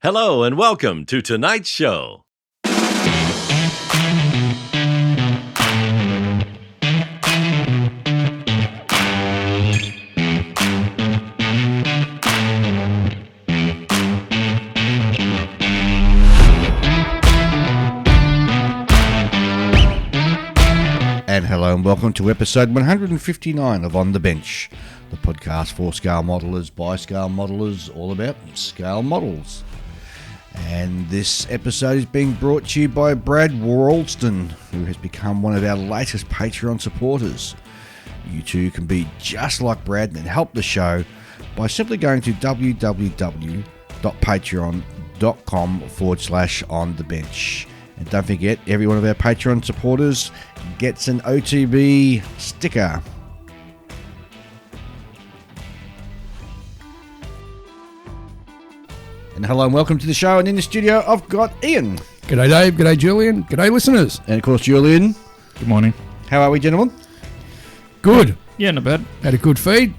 Hello and welcome to tonight's show. And hello and welcome to episode 159 of On the Bench, the podcast for scale modelers by scale modelers, all about scale models. And this episode is being brought to you by Brad Warlston, who has become one of our latest Patreon supporters. You too can be just like Brad and help the show by simply going to www.patreon.com/onthebench. And don't forget, every one of our Patreon supporters gets an OTB sticker. And hello and welcome to the show. And in the studio, I've got Ian. G'day Dave, g'day Julian, g'day listeners. And of course, Julian. Good morning. How are we, gentlemen? Good. Yeah, not bad. Had a good feed.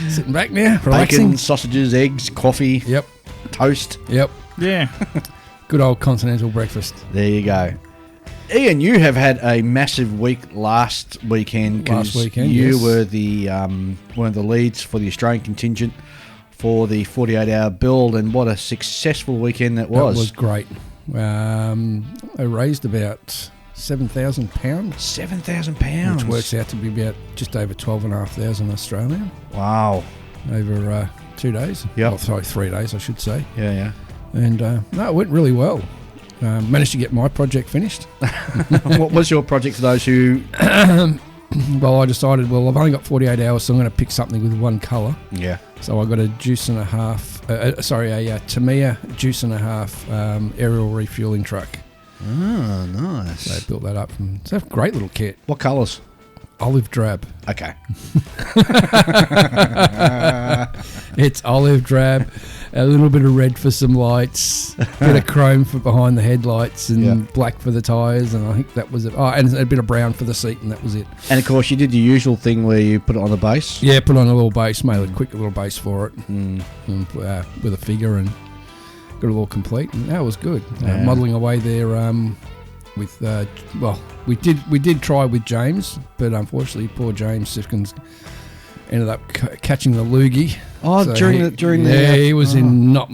Sitting back now, relaxing. Bacon, sausages, eggs, coffee. Yep. Toast. Yep. Yeah. Good old continental breakfast. There you go. Ian, you have had a massive week last weekend. You were the one of the leads for the Australian contingent for the 48-hour build, and what a successful weekend that was. That was great. I raised about £7,000. £7,000? Which works out to be about just over 12,500 Australian. Wow. Over 2 days. Yep. Oh, sorry, 3 days, I should say. Yeah. And no, it went really well. Managed to get my project finished. What was your project for those who... Well, I decided, I've only got 48 hours, so I'm going to pick something with one colour. Yeah. So I got a juice and a half, Tamiya juice and a half aerial refueling truck. Oh, nice. So I built that up. It's a great little kit. What colours? Olive drab. Okay. It's olive drab, a little bit of red for some lights, a bit of chrome for behind the headlights, and black for the tyres, and I think that was it. Oh, and a bit of brown for the seat, and that was it. And of course, you did the usual thing where you put it on the base. Yeah, put on a little base, made a quick little base for it, and, with a figure, and got it all complete, and that was good. Modelling away there with we did try with James, but unfortunately, poor James Sifkins ended up catching the loogie. Oh, so during the he was in not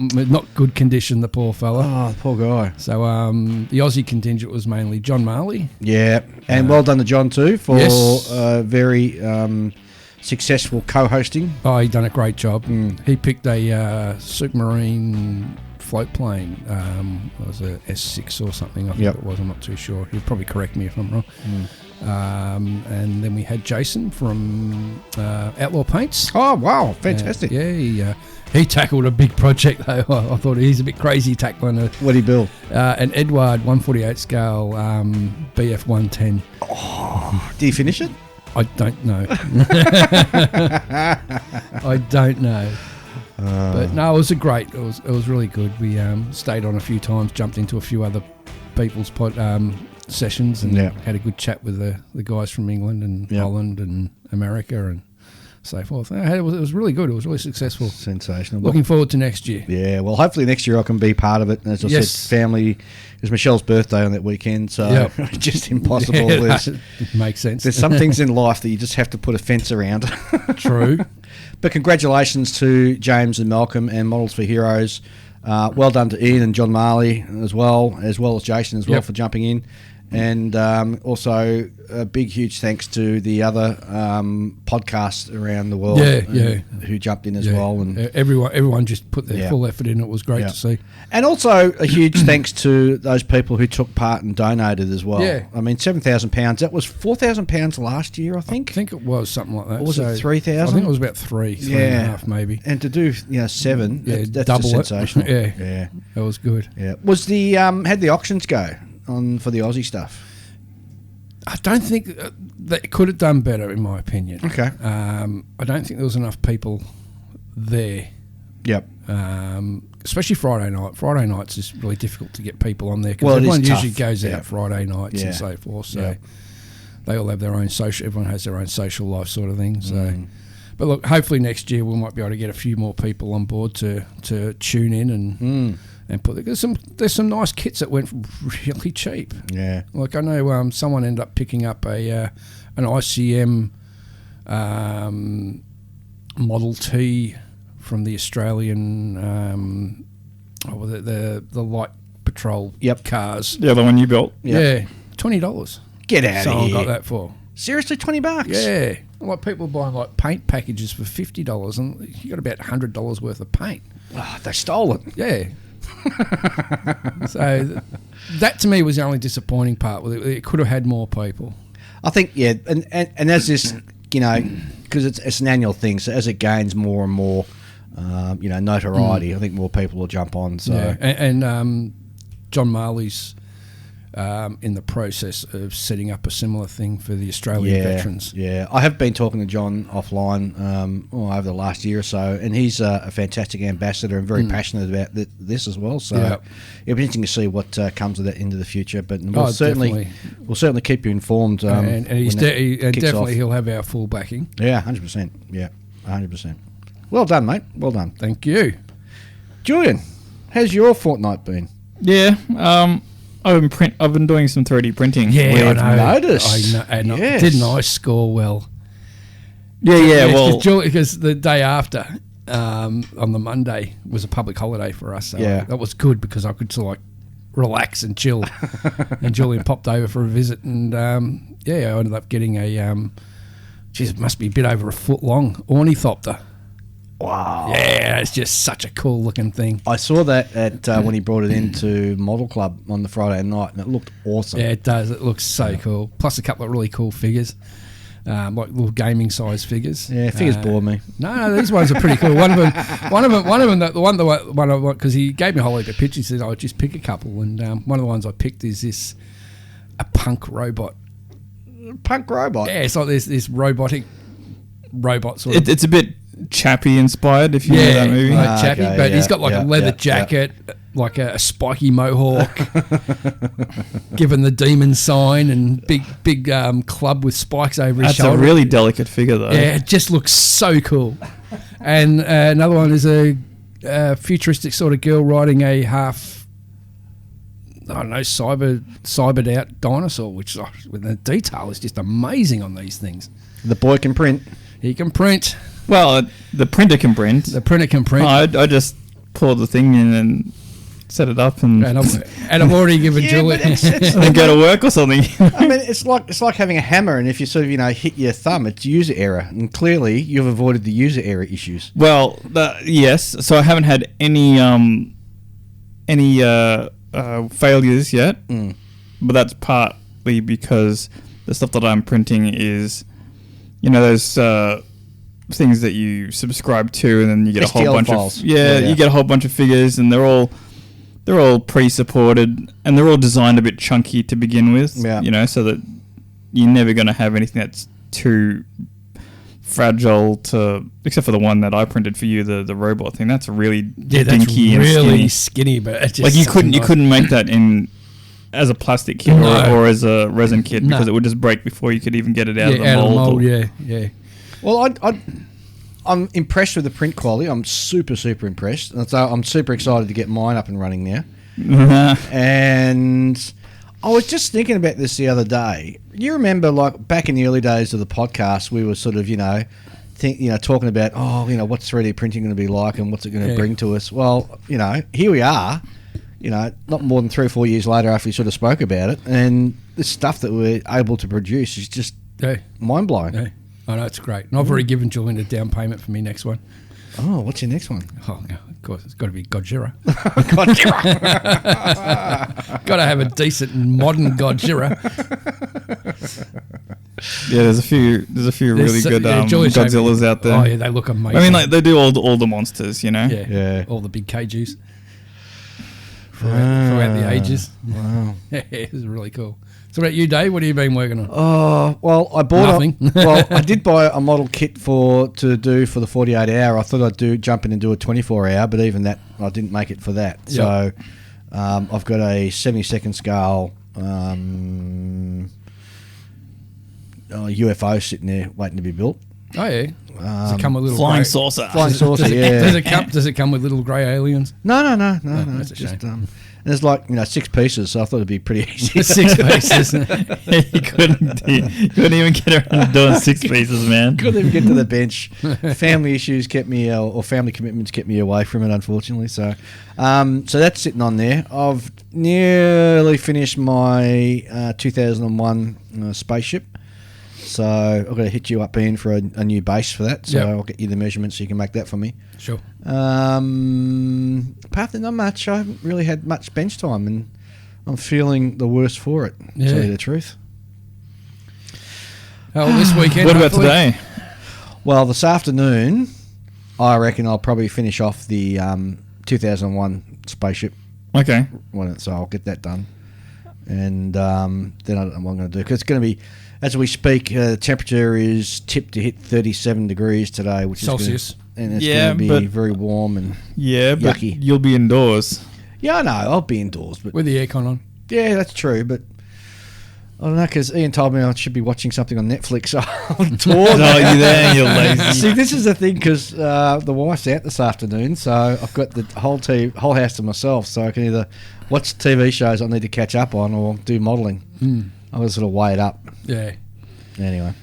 good condition, the poor fella. Oh, poor guy. So the Aussie contingent was mainly John Marley. Yeah, and well done to John too for very successful co-hosting. Oh, he done a great job. He picked a Supermarine float plane. It was a S6 or something. I think it was. I'm not too sure. He'll probably correct me if I'm wrong. And then we had Jason from Outlaw Paints. Oh wow, fantastic! He tackled a big project though. I thought he's a bit crazy tackling it. What did he build? An Edward 148 scale BF 110. Oh, did he finish it? I don't know. I don't know. But no, it was it was really good. We stayed on a few times, jumped into a few other people's sessions, and had a good chat with the guys from England and Holland and America and so forth. It was really good. It was really successful. Sensational. Looking forward to next year. Yeah, well, hopefully next year I can be part of it. And as I said, family, it was Michelle's birthday on that weekend, so it's just impossible. It makes sense. There's some things in life that you just have to put a fence around. True. But congratulations to James and Malcolm and Models for Heroes. Well done to Ian and John Marley as well as Jason as well for jumping in. And also a big, huge thanks to the other podcasts around the world who jumped in as well. And everyone just put their full effort in. It was great to see. And also a huge thanks to those people who took part and donated as well. Yeah. I mean, £7,000. That was £4,000 last year, I think. I think it was something like that. Or was it 3,000? I think it was about three and a half maybe. And to do seven, that's double just sensational. Yeah, that was good. Yeah. Was the had the auctions go on for the Aussie stuff? I don't think they could have done better, in my opinion. Okay. I don't think there was enough people there. Yep. Especially Friday night. Friday nights is really difficult to get people on there it because everyone is usually tough. goes out Friday nights and so forth. So they all have their own social. Everyone has their own social life, sort of thing. So But look, hopefully next year we might be able to get a few more people on board to tune in and put. There's some nice kits that went really cheap. Yeah, like I know someone ended up picking up an ICM Model T from the Australian the light patrol cars. Yeah, the one you built. Yeah, $20. Get out of here! Someone got that for. Seriously, $20? Yeah, like people buying like paint packages for $50, and you got about $100 worth of paint. Oh, they stole it. Yeah. So that to me was the only disappointing part. It could have had more people. I think, yeah, and as this, because it's an annual thing, so as it gains more and more, notoriety, I think more people will jump on. So yeah. And John Marley's in the process of setting up a similar thing for the Australian veterans. Yeah, I have been talking to John offline over the last year or so, and he's a fantastic ambassador and very passionate about this as well. So it'll be interesting to see what comes of that into the future. But we'll certainly keep you informed. And definitely off. He'll have our full backing. Yeah, 100%. Yeah, 100%. Well done, mate. Well done. Thank you, Julian. How's your fortnight been? Yeah. I've been doing some 3D printing. Yeah, I noticed. Yes. Didn't I score well? Yeah. Well, because the day after, on the Monday, was a public holiday for us. So that was good because I could sort of relax and chill. And Julian popped over for a visit, and I ended up getting it must be a bit over a foot long ornithopter. Wow. Yeah, it's just such a cool looking thing. I saw that at when he brought it into Model Club on the Friday night, and it looked awesome. Yeah, it does. It looks so cool. Plus a couple of really cool figures, like little gaming size figures. Yeah, figures bore me. No, these ones are pretty cool. One of them, the one I want, because he gave me a whole heap of pictures. He said, "I'll just pick a couple." And one of the ones I picked is a punk robot. Punk robot. Yeah, it's like this robotic robot sort of. It's a bit Chappie inspired, if you know that movie. Like Chappie, but he's got like a leather jacket, like a spiky mohawk, given the demon sign, and big club with spikes over his shoulder. That's a really delicate figure, though. Yeah, it just looks so cool. And another one is a futuristic sort of girl riding a half, I don't know, cybered out dinosaur, which with the detail is just amazing on these things. The boy can print. He can print. Well, the printer can print. The printer can print. I just pull the thing in and set it up, and I've already given Julian and go to work or something. I mean, it's like having a hammer, and if you sort of hit your thumb, it's user error, and clearly you've avoided the user error issues. Well, yes. So I haven't had any failures yet, but that's partly because the stuff that I'm printing is, those things that you subscribe to, and then you get STL a whole bunch files. of you get a whole bunch of figures, and they're all pre-supported, and they're all designed a bit chunky to begin with. So that you're never going to have anything that's too fragile except for the one that I printed for you, the robot thing. That's really dinky and really skinny, but it's just you couldn't make that in as a plastic kit or as a resin kit, because it would just break before you could even get it out of the mold. Yeah. Well, I'm impressed with the print quality. I'm super, super impressed. And so I'm super excited to get mine up and running now. And I was just thinking about this the other day. You remember, like, back in the early days of the podcast, we were sort of, talking about, what's 3D printing going to be like and what's it going to bring to us? Well, here we are, not more than 3 or 4 years later after we sort of spoke about it. And the stuff that we're able to produce is just mind-blowing. Yeah. I know, it's great. And I've already given Julian a down payment for me next one. Oh, what's your next one? Oh, no, of course, it's got to be Godzilla. Godzilla. Got to have a decent modern Godzilla. Yeah, there's a few really good Godzillas out there. Oh yeah, they look amazing. I mean, like, they do all the monsters, Yeah, all the big kaijus throughout the ages. Wow, it was really cool. So about you, Dave? What have you been working on? Well, I bought nothing. I did buy a model kit to do for the 48 hour. I thought I'd jump in and do a 24 hour, but even that I didn't make it for that. Yep. So I've got a 72nd scale UFO sitting there waiting to be built. Oh yeah. Does it come with little Flying grey- saucer. Flying saucer, yeah. Does it come with little grey aliens? No. That's a Just, shame. and it's like 6 pieces, so I thought it'd be pretty easy. 6 pieces. You couldn't even get around doing 6 pieces, man. Couldn't even get to the bench. Family issues kept me, or family commitments kept me away from it, unfortunately. So, so that's sitting on there. I've nearly finished my 2001 spaceship. So I've got to hit you up, Ian, for a new base for that. So I'll get you the measurements so you can make that for me. Sure. Apart from not much, I haven't really had much bench time, and I'm feeling the worse for it, to tell you the truth. Oh, this weekend. What about today? Well, this afternoon, I reckon I'll probably finish off the 2001 spaceship. Okay. So I'll get that done. And then I don't know what I'm going to do, because it's going to be, as we speak, the temperature is tipped to hit 37 degrees today, which Celsius. is and it's going to be very warm and but yucky. You'll be indoors. Yeah, I know. I'll be indoors, but With the aircon on. yeah, that's true. But I don't know, because Ian told me I should be watching something on Netflix. So I'm torn. Oh, you there? You're lazy. See, this is the thing, because the wife's out this afternoon, so I've got the whole house to myself. So I can either watch TV shows I need to catch up on, or do modelling. I was sort of weigh it up. Yeah. Anyway.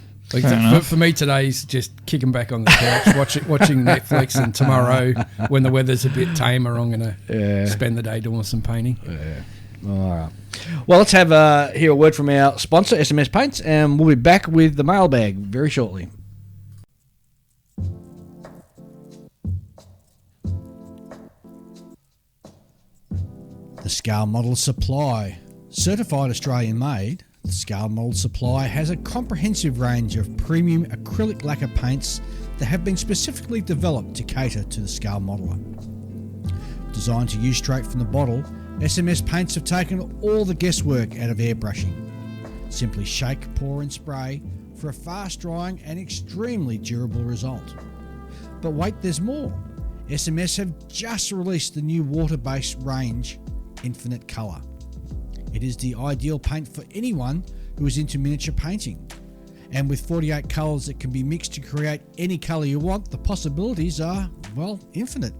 For me, today's just kicking back on the couch, watching Netflix, and tomorrow, when the weather's a bit tamer, I'm going to spend the day doing some painting. Yeah. All right. Well, let's have hear a word from our sponsor, SMS Paints, and we'll be back with the mailbag very shortly. The Scale Model Supply. Certified Australian made, the Scale Model Supply has a comprehensive range of premium acrylic lacquer paints that have been specifically developed to cater to the scale modeller. Designed to use straight from the bottle, SMS Paints have taken all the guesswork out of airbrushing. Simply shake, pour and spray for a fast drying and extremely durable result. But wait, there's more. SMS have just released the new water-based range, Infinite Colour. It is the ideal paint for anyone who is into miniature painting. And with 48 colours that can be mixed to create any colour you want, the possibilities are, well, infinite.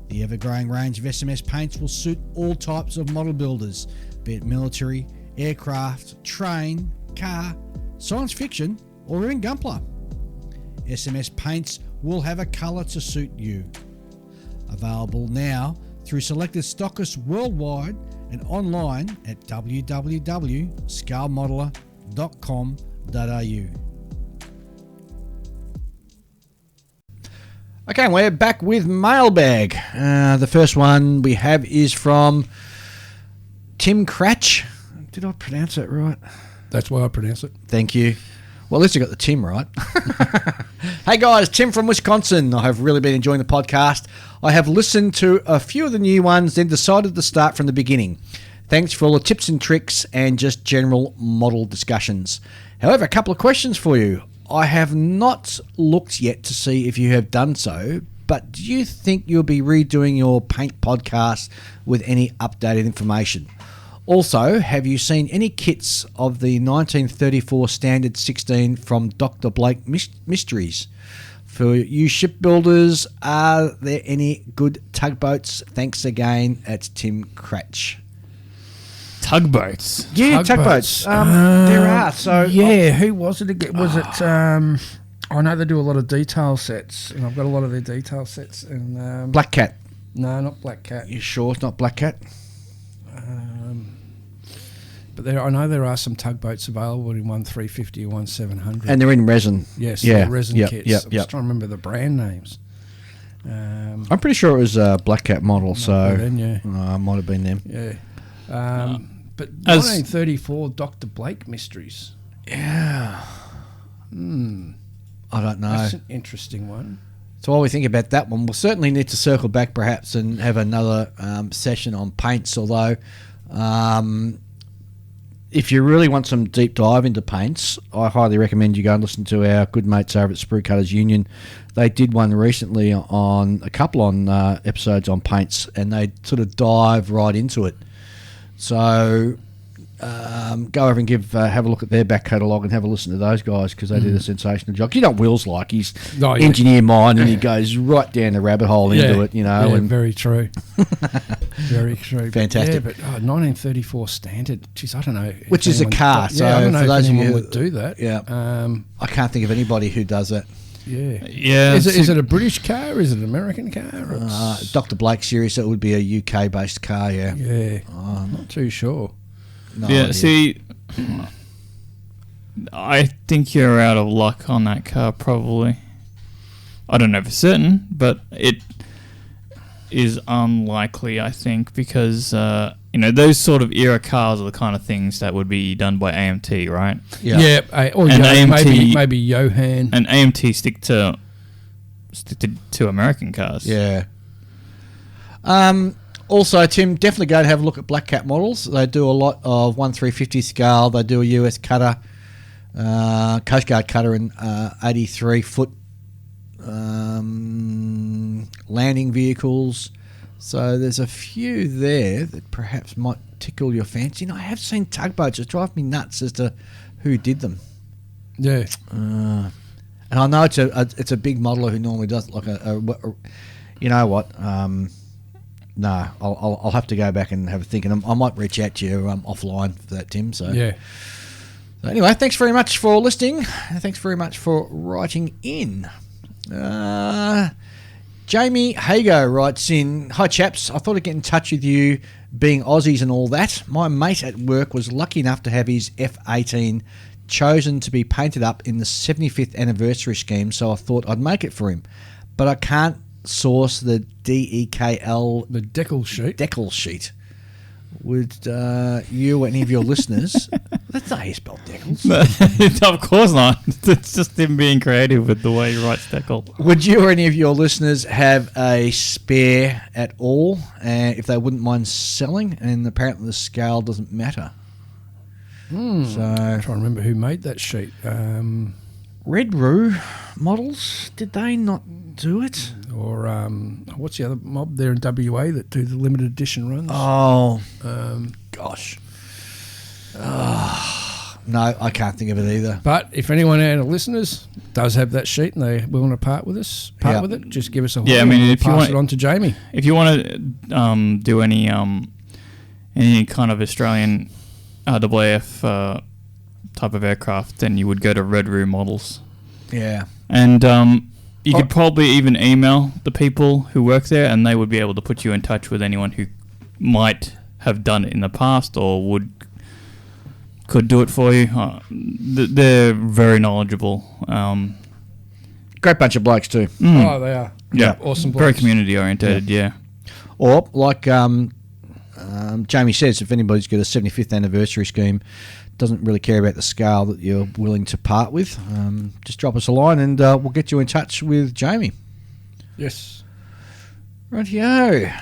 The ever-growing range of SMS paints will suit all types of model builders, be it military, aircraft, train, car, science fiction, or even Gunpla. SMS paints will have a colour to suit you. Available now through selected stockists worldwide and online at www.scalemodeller.com.au. Okay, we're back with mailbag. The first one we have is from Tim Cratch. Did I pronounce that right? That's why I pronounce it. Thank you. Well, at least I got the Tim right. Hey guys, Tim from Wisconsin. I have really been enjoying the podcast. I have listened to a few of the new ones, then decided to start from the beginning. Thanks for all the tips and tricks and just general model discussions. However, a couple of questions for you. I have not looked yet to see if you have done so, but do you think you'll be redoing your paint podcast with any updated information? Also, have you seen any kits of the 1934 Standard 16 from Dr. Blake Mysteries? For you shipbuilders, are there any good tugboats? Thanks again. That's Tim Cratch. Tugboats. Yeah, tugboats. There are. So yeah, who was it again? Was it? I know they do a lot of detail sets, and I've got a lot of their detail sets. And Black Cat. No, not Black Cat. You sure it's not Black Cat? But I know there are some tugboats available in 1350 or 1700. And they're in resin. Yes, yeah, resin yep, kits. Yep, I'm just trying to remember the brand names. I'm pretty sure it was a Black Cat model, so then, yeah. Might have been them. Yeah. But 1934 Dr. Blake Mysteries. Yeah. I don't know. That's an interesting one. So while we think about that one, we'll certainly need to circle back perhaps and have another session on paints, although if you really want some deep dive into paints, I highly recommend you go and listen to our good mates over at Sprue Cutters Union. They did one recently on a couple on episodes on paints, and they sort of dive right into it. So go over and have a look at their back catalogue and have a listen to those guys because they did a sensational job. You know what Will's like. He's engineer mind and he goes right down the rabbit hole into it, Yeah, and very true. Very true. Fantastic. Yeah, but 1934 standard, geez, I don't know. Which is a car. So I don't know for those if of anyone you would do that. Yeah. I can't think of anybody who does that. Yeah. Yeah. Is it a British car? Is it an American car? Dr. Blake series, that would be a UK-based car, yeah. Yeah. I'm not too sure. No yeah, idea. see, I think you're out of luck on that car, probably. I don't know for certain, but it is unlikely, I think, because, those sort of era cars are the kind of things that would be done by AMT, right? Yeah. Or And AMT maybe Johan. And AMT stick to American cars. Yeah. Also, Tim, definitely go and have a look at Black Cat models. They do a lot of 1/350 scale. They do a US cutter, Coast Guard cutter, and 83-foot landing vehicles. So there's a few there that perhaps might tickle your fancy. And I have seen tugboats. It drives me nuts as to who did them. Yeah. And I know it's a big modeler who normally does like you know what? No, I'll have to go back and have a think, and I might reach out to you offline for that, Tim. So Yeah. So anyway, thanks very much for listening. Thanks very much for writing in. Jamie Hago writes in, "Hi chaps, I thought I'd get in touch with you, being Aussies and all that. My mate at work was lucky enough to have his F-18 chosen to be painted up in the 75th anniversary scheme, so I thought I'd make it for him. But I can't source the DEKL The decal sheet. Would you or any of your listeners..." That's not how you spell decals. Of course not. It's just him being creative with the way he writes decal. Would you or any of your listeners have a spare at all, if they wouldn't mind selling? And apparently the scale doesn't matter. So I'm trying to remember who made that sheet. Red Roo models, did they not do it? Or what's the other mob there in WA that do the limited edition runs? Oh, gosh. No, I can't think of it either. But if anyone out of listeners does have that sheet and they're willing to part with it, just give us a Yeah, holler and if you pass want it on to Jamie. If you want to do any kind of Australian RAAF type of aircraft, then you would go to Red Room Models. Yeah. And you could probably even email the people who work there, and they would be able to put you in touch with anyone who might have done it in the past or could do it for you. They're very knowledgeable. Great bunch of blokes too. Oh, they are. Yeah, Awesome blokes. very community orientated. Yeah. Or like Jamie says, if anybody's got a 75th anniversary scheme, doesn't really care about the scale that you're willing to part with, just drop us a line and we'll get you in touch with Jamie. Yes. Rightio.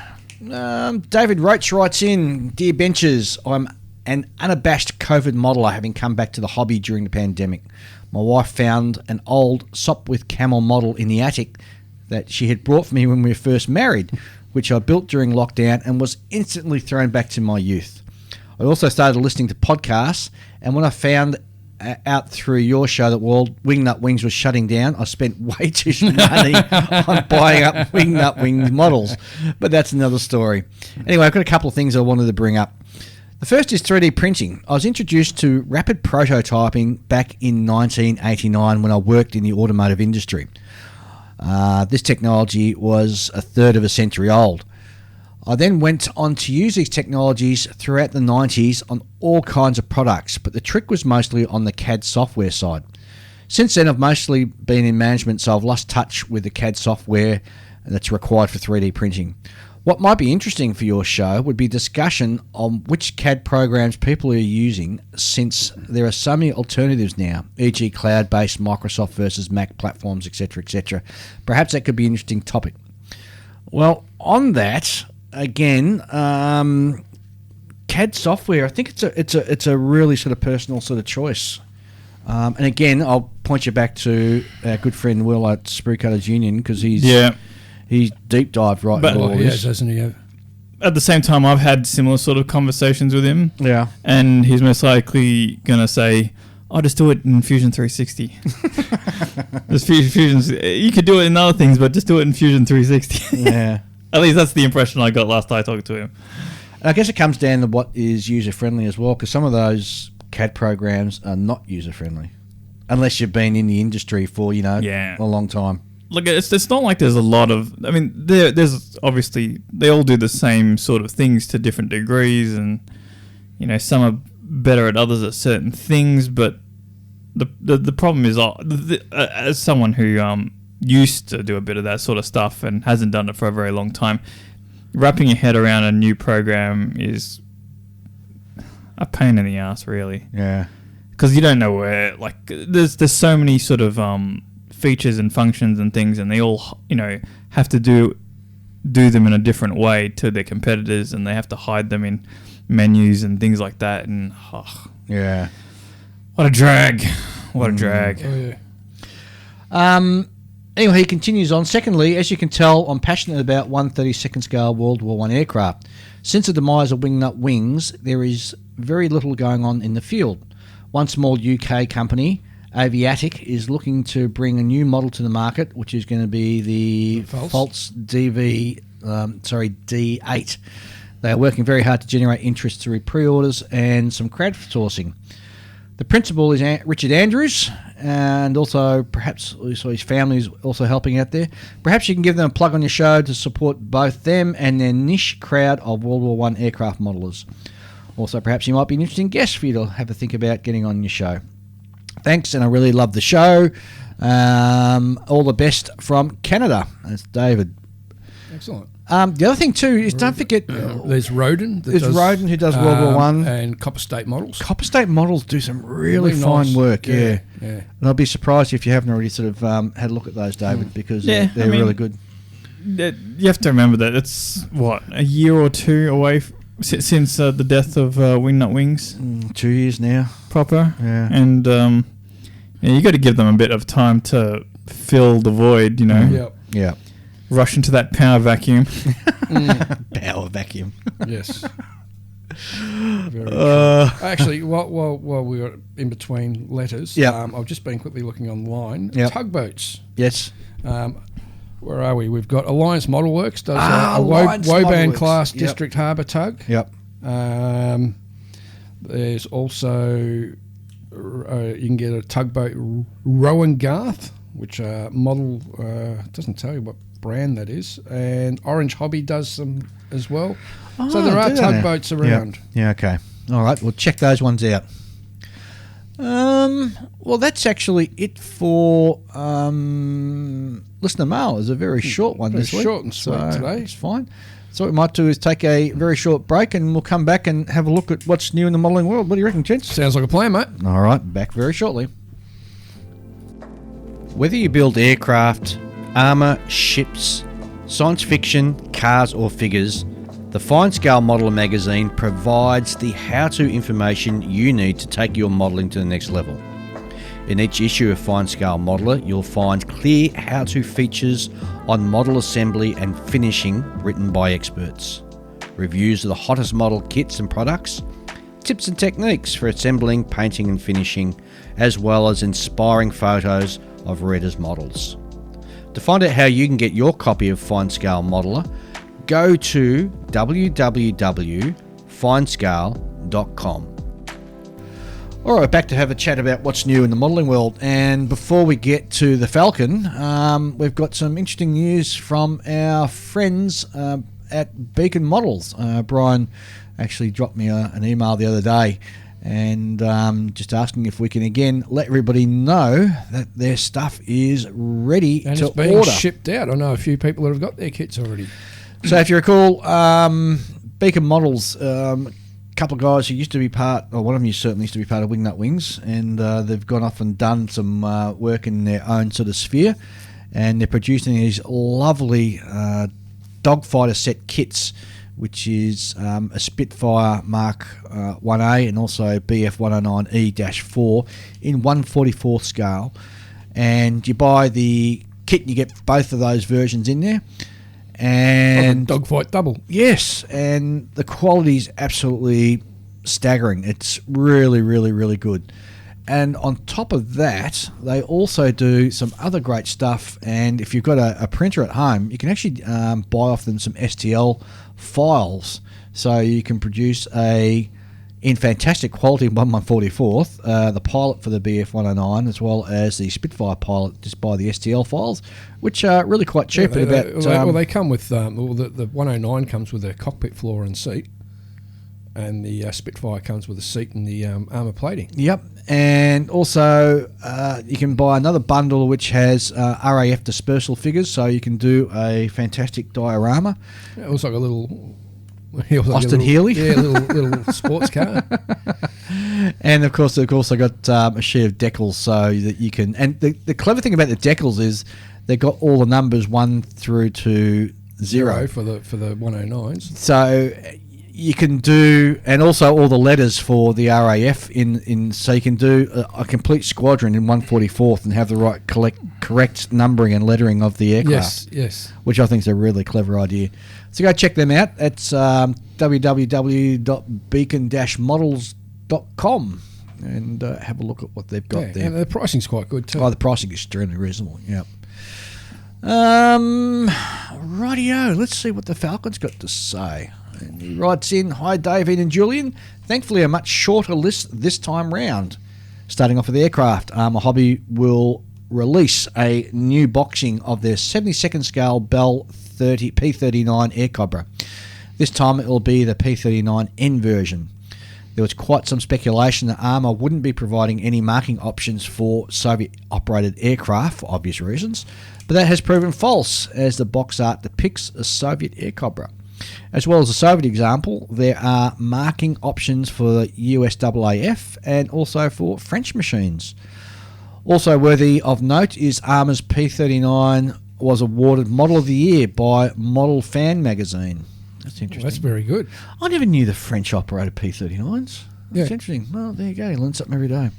David Roach writes in, "Dear Benchers, I'm an unabashed COVID modeler, having come back to the hobby during the pandemic. My wife found an old Sopwith Camel model in the attic that she had brought for me when we were first married, which I built during lockdown and was instantly thrown back to my youth. I also started listening to podcasts, and when I found out through your show that Wingnut Wings was shutting down, I spent way too much money on buying up Wingnut Wings models. But that's another story. Anyway, I've got a couple of things I wanted to bring up. The first is 3D printing. I was introduced to rapid prototyping back in 1989 when I worked in the automotive industry. This technology was a third of a century old. I then went on to use these technologies throughout the 90s on all kinds of products, but the trick was mostly on the CAD software side. Since then, I've mostly been in management, so I've lost touch with the CAD software that's required for 3D printing. What might be interesting for your show would be discussion on which CAD programs people are using, since there are so many alternatives now, e.g. cloud-based Microsoft versus Mac platforms, etc., etc. Perhaps that could be an interesting topic. Well, on that, again, CAD software, I think it's a really sort of personal sort of choice. And again, I'll point you back to our good friend Will at Sprue Cutters Union, because he's deep dived right into all this. Doesn't he? at the same time, I've had similar sort of conversations with him. Yeah. And he's most likely going to say, "I'll just do it in Fusion 360." There's Fusions. You could do it in other things, but just do it in Fusion 360. Yeah. At least that's the impression I got last time talking to him. And I guess it comes down to what is user-friendly as well, because some of those CAD programs are not user-friendly, unless you've been in the industry for, a long time. Look, it's not like there's a lot of... I mean, there's obviously... They all do the same sort of things to different degrees, and, some are better at others at certain things, but the problem is, as someone who used to do a bit of that sort of stuff and hasn't done it for a very long time, wrapping your head around a new program is a pain in the ass, really. Yeah. Because you don't know where... Like, there's so many sort of... features and functions and things, and they all have to do them in a different way to their competitors, and they have to hide them in menus and things like that, and yeah, what a drag. Oh, yeah. Anyway, he continues on. Secondly, as you can tell, I'm passionate about 1/32nd scale World War I aircraft. Since the demise of Wingnut Wings, there is very little going on in the field. One small UK company, Aviatic, is looking to bring a new model to the market, which is going to be the False D8. They are working very hard to generate interest through pre-orders and some crowdsourcing. The principal is Richard Andrews, and also perhaps his family is also helping out there. Perhaps you can give them a plug on your show to support both them and their niche crowd of World War I aircraft modelers. Also, perhaps you might be an interesting guest for you to have a think about getting on your show. Thanks, and I really love the show. All the best from Canada. That's David. Excellent. The other thing too is don't forget there's Roden. There's Roden who does World War One, and Copper State Models. Copper State Models do some really fine nice work. Yeah. And I'll be surprised if you haven't already sort of had a look at those, David, because they're really good. You have to remember that it's a year or two away since the death of Wingnut Wings. 2 years now, proper. Yeah, and you got to give them a bit of time to fill the void. Yeah. Rush into that power vacuum. Power vacuum. Yes. Very true. Actually, while we were in between letters, I've just been quickly looking online. Tugboats. Yes. Where are we? We've got Alliance Model Works does a Woban class district harbour tug. Yep. There's also you can get a tugboat Rowan Garth, which model doesn't tell you what brand that is, and Orange Hobby does some as well. So there are tugboats around. Yeah. Okay. All right. We'll check those ones out. Well, that's actually it for listener mail. It's a very short one this week. Short and sweet today. It's fine. So what we might do is take a very short break, and we'll come back and have a look at what's new in the modelling world. What do you reckon, gents? Sounds like a plan, mate. All right. Back very shortly. Whether you build aircraft, armour, ships, science fiction, cars or figures, the Fine Scale Modeller magazine provides the how-to information you need to take your modelling to the next level. In each issue of Fine Scale Modeller, you'll find clear how-to features on model assembly and finishing written by experts, reviews of the hottest model kits and products, tips and techniques for assembling, painting and finishing, as well as inspiring photos of readers' models. To find out how you can get your copy of Fine Scale Modeller, go to www.finescale.com. All right, back to have a chat about what's new in the modelling world. And before we get to the Falcon, we've got some interesting news from our friends at Beacon Models. Brian actually dropped me an email the other day and just asking if we can again let everybody know that their stuff is ready and to it's being order. Shipped out. I know a few people that have got their kits already. So if you recall, Beacon Models, a couple of guys who used to be part, or one of them certainly used to be part of Wingnut Wings, and they've gone off and done some work in their own sort of sphere, and they're producing these lovely dogfighter set kits, which is a Spitfire Mark 1A and also BF 109E-4 in 1/44th scale. And you buy the kit and you get both of those versions in there. And dogfight double. Yes, and the quality is absolutely staggering. It's really, really, really good. And on top of that, they also do some other great stuff. And if you've got a printer at home, you can actually buy off them some STL files. So you can produce in fantastic quality 1/144th, the pilot for the BF-109, as well as the Spitfire pilot, just by the STL files, which are really quite cheap. They come with, the 109 comes with a cockpit floor and seat, and the Spitfire comes with a seat and the armour plating. Yep, and also you can buy another bundle which has RAF dispersal figures, so you can do a fantastic diorama. It looks like a little... Austin Healey? Yeah, little sports car. And of course, they've also got a sheet of decals so that you can... And the clever thing about the decals is they've got all the numbers 1 through to 0. for the 109s. So you can do... And also all the letters for the RAF so you can do a complete squadron in 1/44th and have the right correct numbering and lettering of the aircraft. Yes. Which I think is a really clever idea. So go check them out. It's www.beacon-models.com and have a look at what they've got there. And the pricing's quite good too. Oh, the pricing is extremely reasonable, yeah. Rightio, let's see what the Falcon's got to say. And he writes in, "Hi Dave, Ian and Julian. Thankfully a much shorter list this time round. Starting off with the aircraft, Armour Hobby will release a new boxing of their 72nd scale Bell P39 Air Cobra. This time it will be the P39N version. There was quite some speculation that Armour wouldn't be providing any marking options for Soviet-operated aircraft for obvious reasons, but that has proven false as the box art depicts a Soviet Air Cobra. As well as the Soviet example, there are marking options for USAAF and also for French machines. Also worthy of note is Armour's P39 was awarded Model of the Year by Model Fan magazine. That's interesting. Well, that's very good. I never knew the French operated P39s. That's Yeah. interesting. Well, there you go. You learn something every day.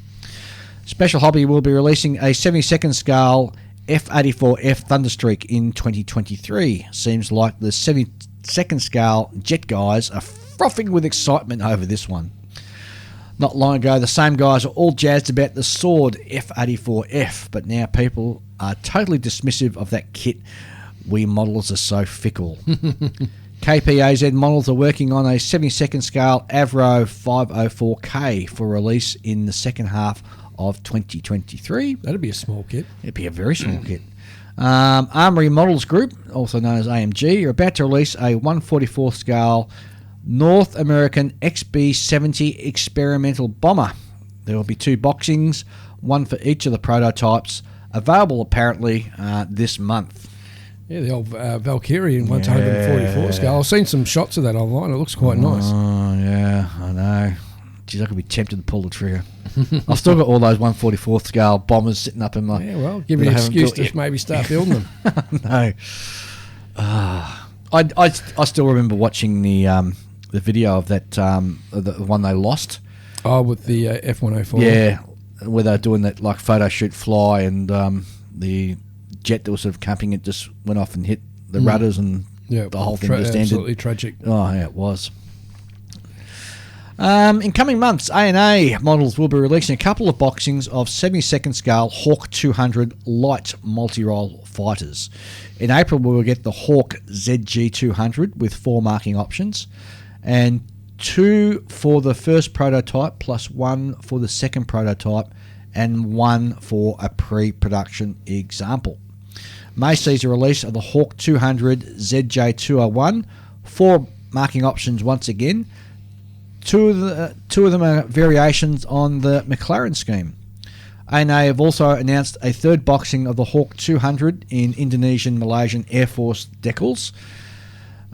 Special Hobby will be releasing a 72nd scale F-84F Thunderstreak in 2023. Seems like the 72nd scale jet guys are frothing with excitement over this one. Not long ago, the same guys were all jazzed about the Sword F-84F, but now people are totally dismissive of that kit. We modelers are so fickle. KPAZ models are working on a 72nd scale Avro 504K for release in the second half of 2023. That'd be a small kit. It'd be a very small kit. Armoury Models Group, also known as AMG, are about to release a 1/44th scale North American XB-70 experimental bomber. There will be 2 boxings, one for each of the prototypes, available apparently this month. Yeah, the old Valkyrie in 144 scale. I've seen some shots of that online. It looks quite nice. Oh, yeah, I know. Geez, I could be tempted to pull the trigger. I've still got all those 1/44th scale bombers sitting up in my... Yeah, well, give me an excuse to maybe start building them. No. I still remember watching the video of that, the one they lost. Oh, with the F-104. Yeah, where they're doing that like photo shoot fly, and the jet that was sort of camping it just went off and hit the rudders, and the whole thing just ended. Absolutely tragic. Oh, yeah, it was. In coming months, A&A models will be releasing a couple of boxings of 72nd scale Hawk 200 light multi-role fighters. In April, we will get the Hawk ZG200 with 4 marking options, and 2 for the first prototype plus 1 for the second prototype and 1 for a pre-production example. May sees the release of the Hawk 200 ZJ201, 4 marking options once again. Two of them are variations on the McLaren scheme. A&A have also announced a third boxing of the Hawk 200 in Indonesian Malaysian Air Force decals.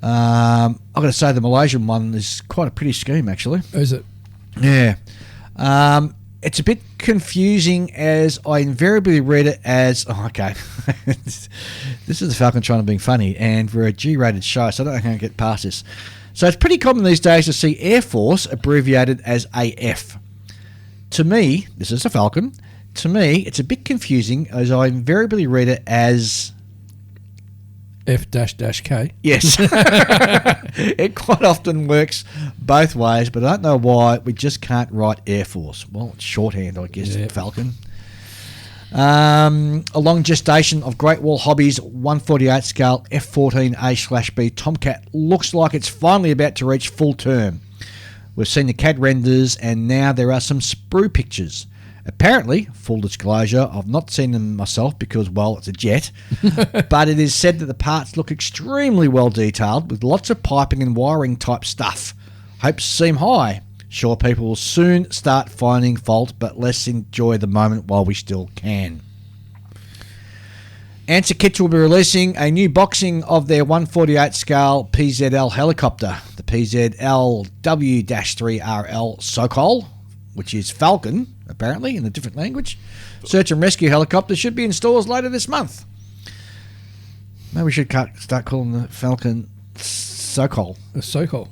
I've got to say the Malaysian one is quite a pretty scheme, actually. Is it? Yeah. It's a bit confusing as I invariably read it as, oh, okay, this is the Falcon trying to be funny, and we're a G-rated show, so I don't know how to get past this. So it's pretty common these days to see Air Force abbreviated as AF. To me, this is a Falcon, to me it's a bit confusing as I invariably read it as F-K. Yes. It quite often works both ways, but I don't know why we just can't write Air Force. Well, it's shorthand, I guess, Falcon. A long gestation of Great Wall Hobbies 148 scale F14A/B Tomcat looks like it's finally about to reach full term. We've seen the CAD renders and now there are some sprue pictures. Apparently, full disclosure, I've not seen them myself because, well, it's a jet, but it is said that the parts look extremely well detailed with lots of piping and wiring type stuff. Hopes seem high. Sure, people will soon start finding fault, but let's enjoy the moment while we still can. Answer Kits will be releasing a new boxing of their 148 scale PZL helicopter, the PZL W-3RL Sokol, which is Falcon, apparently, in a different language. Search and rescue helicopter should be in stores later this month. Maybe we should start calling the Falcon Sokol. A Sokol.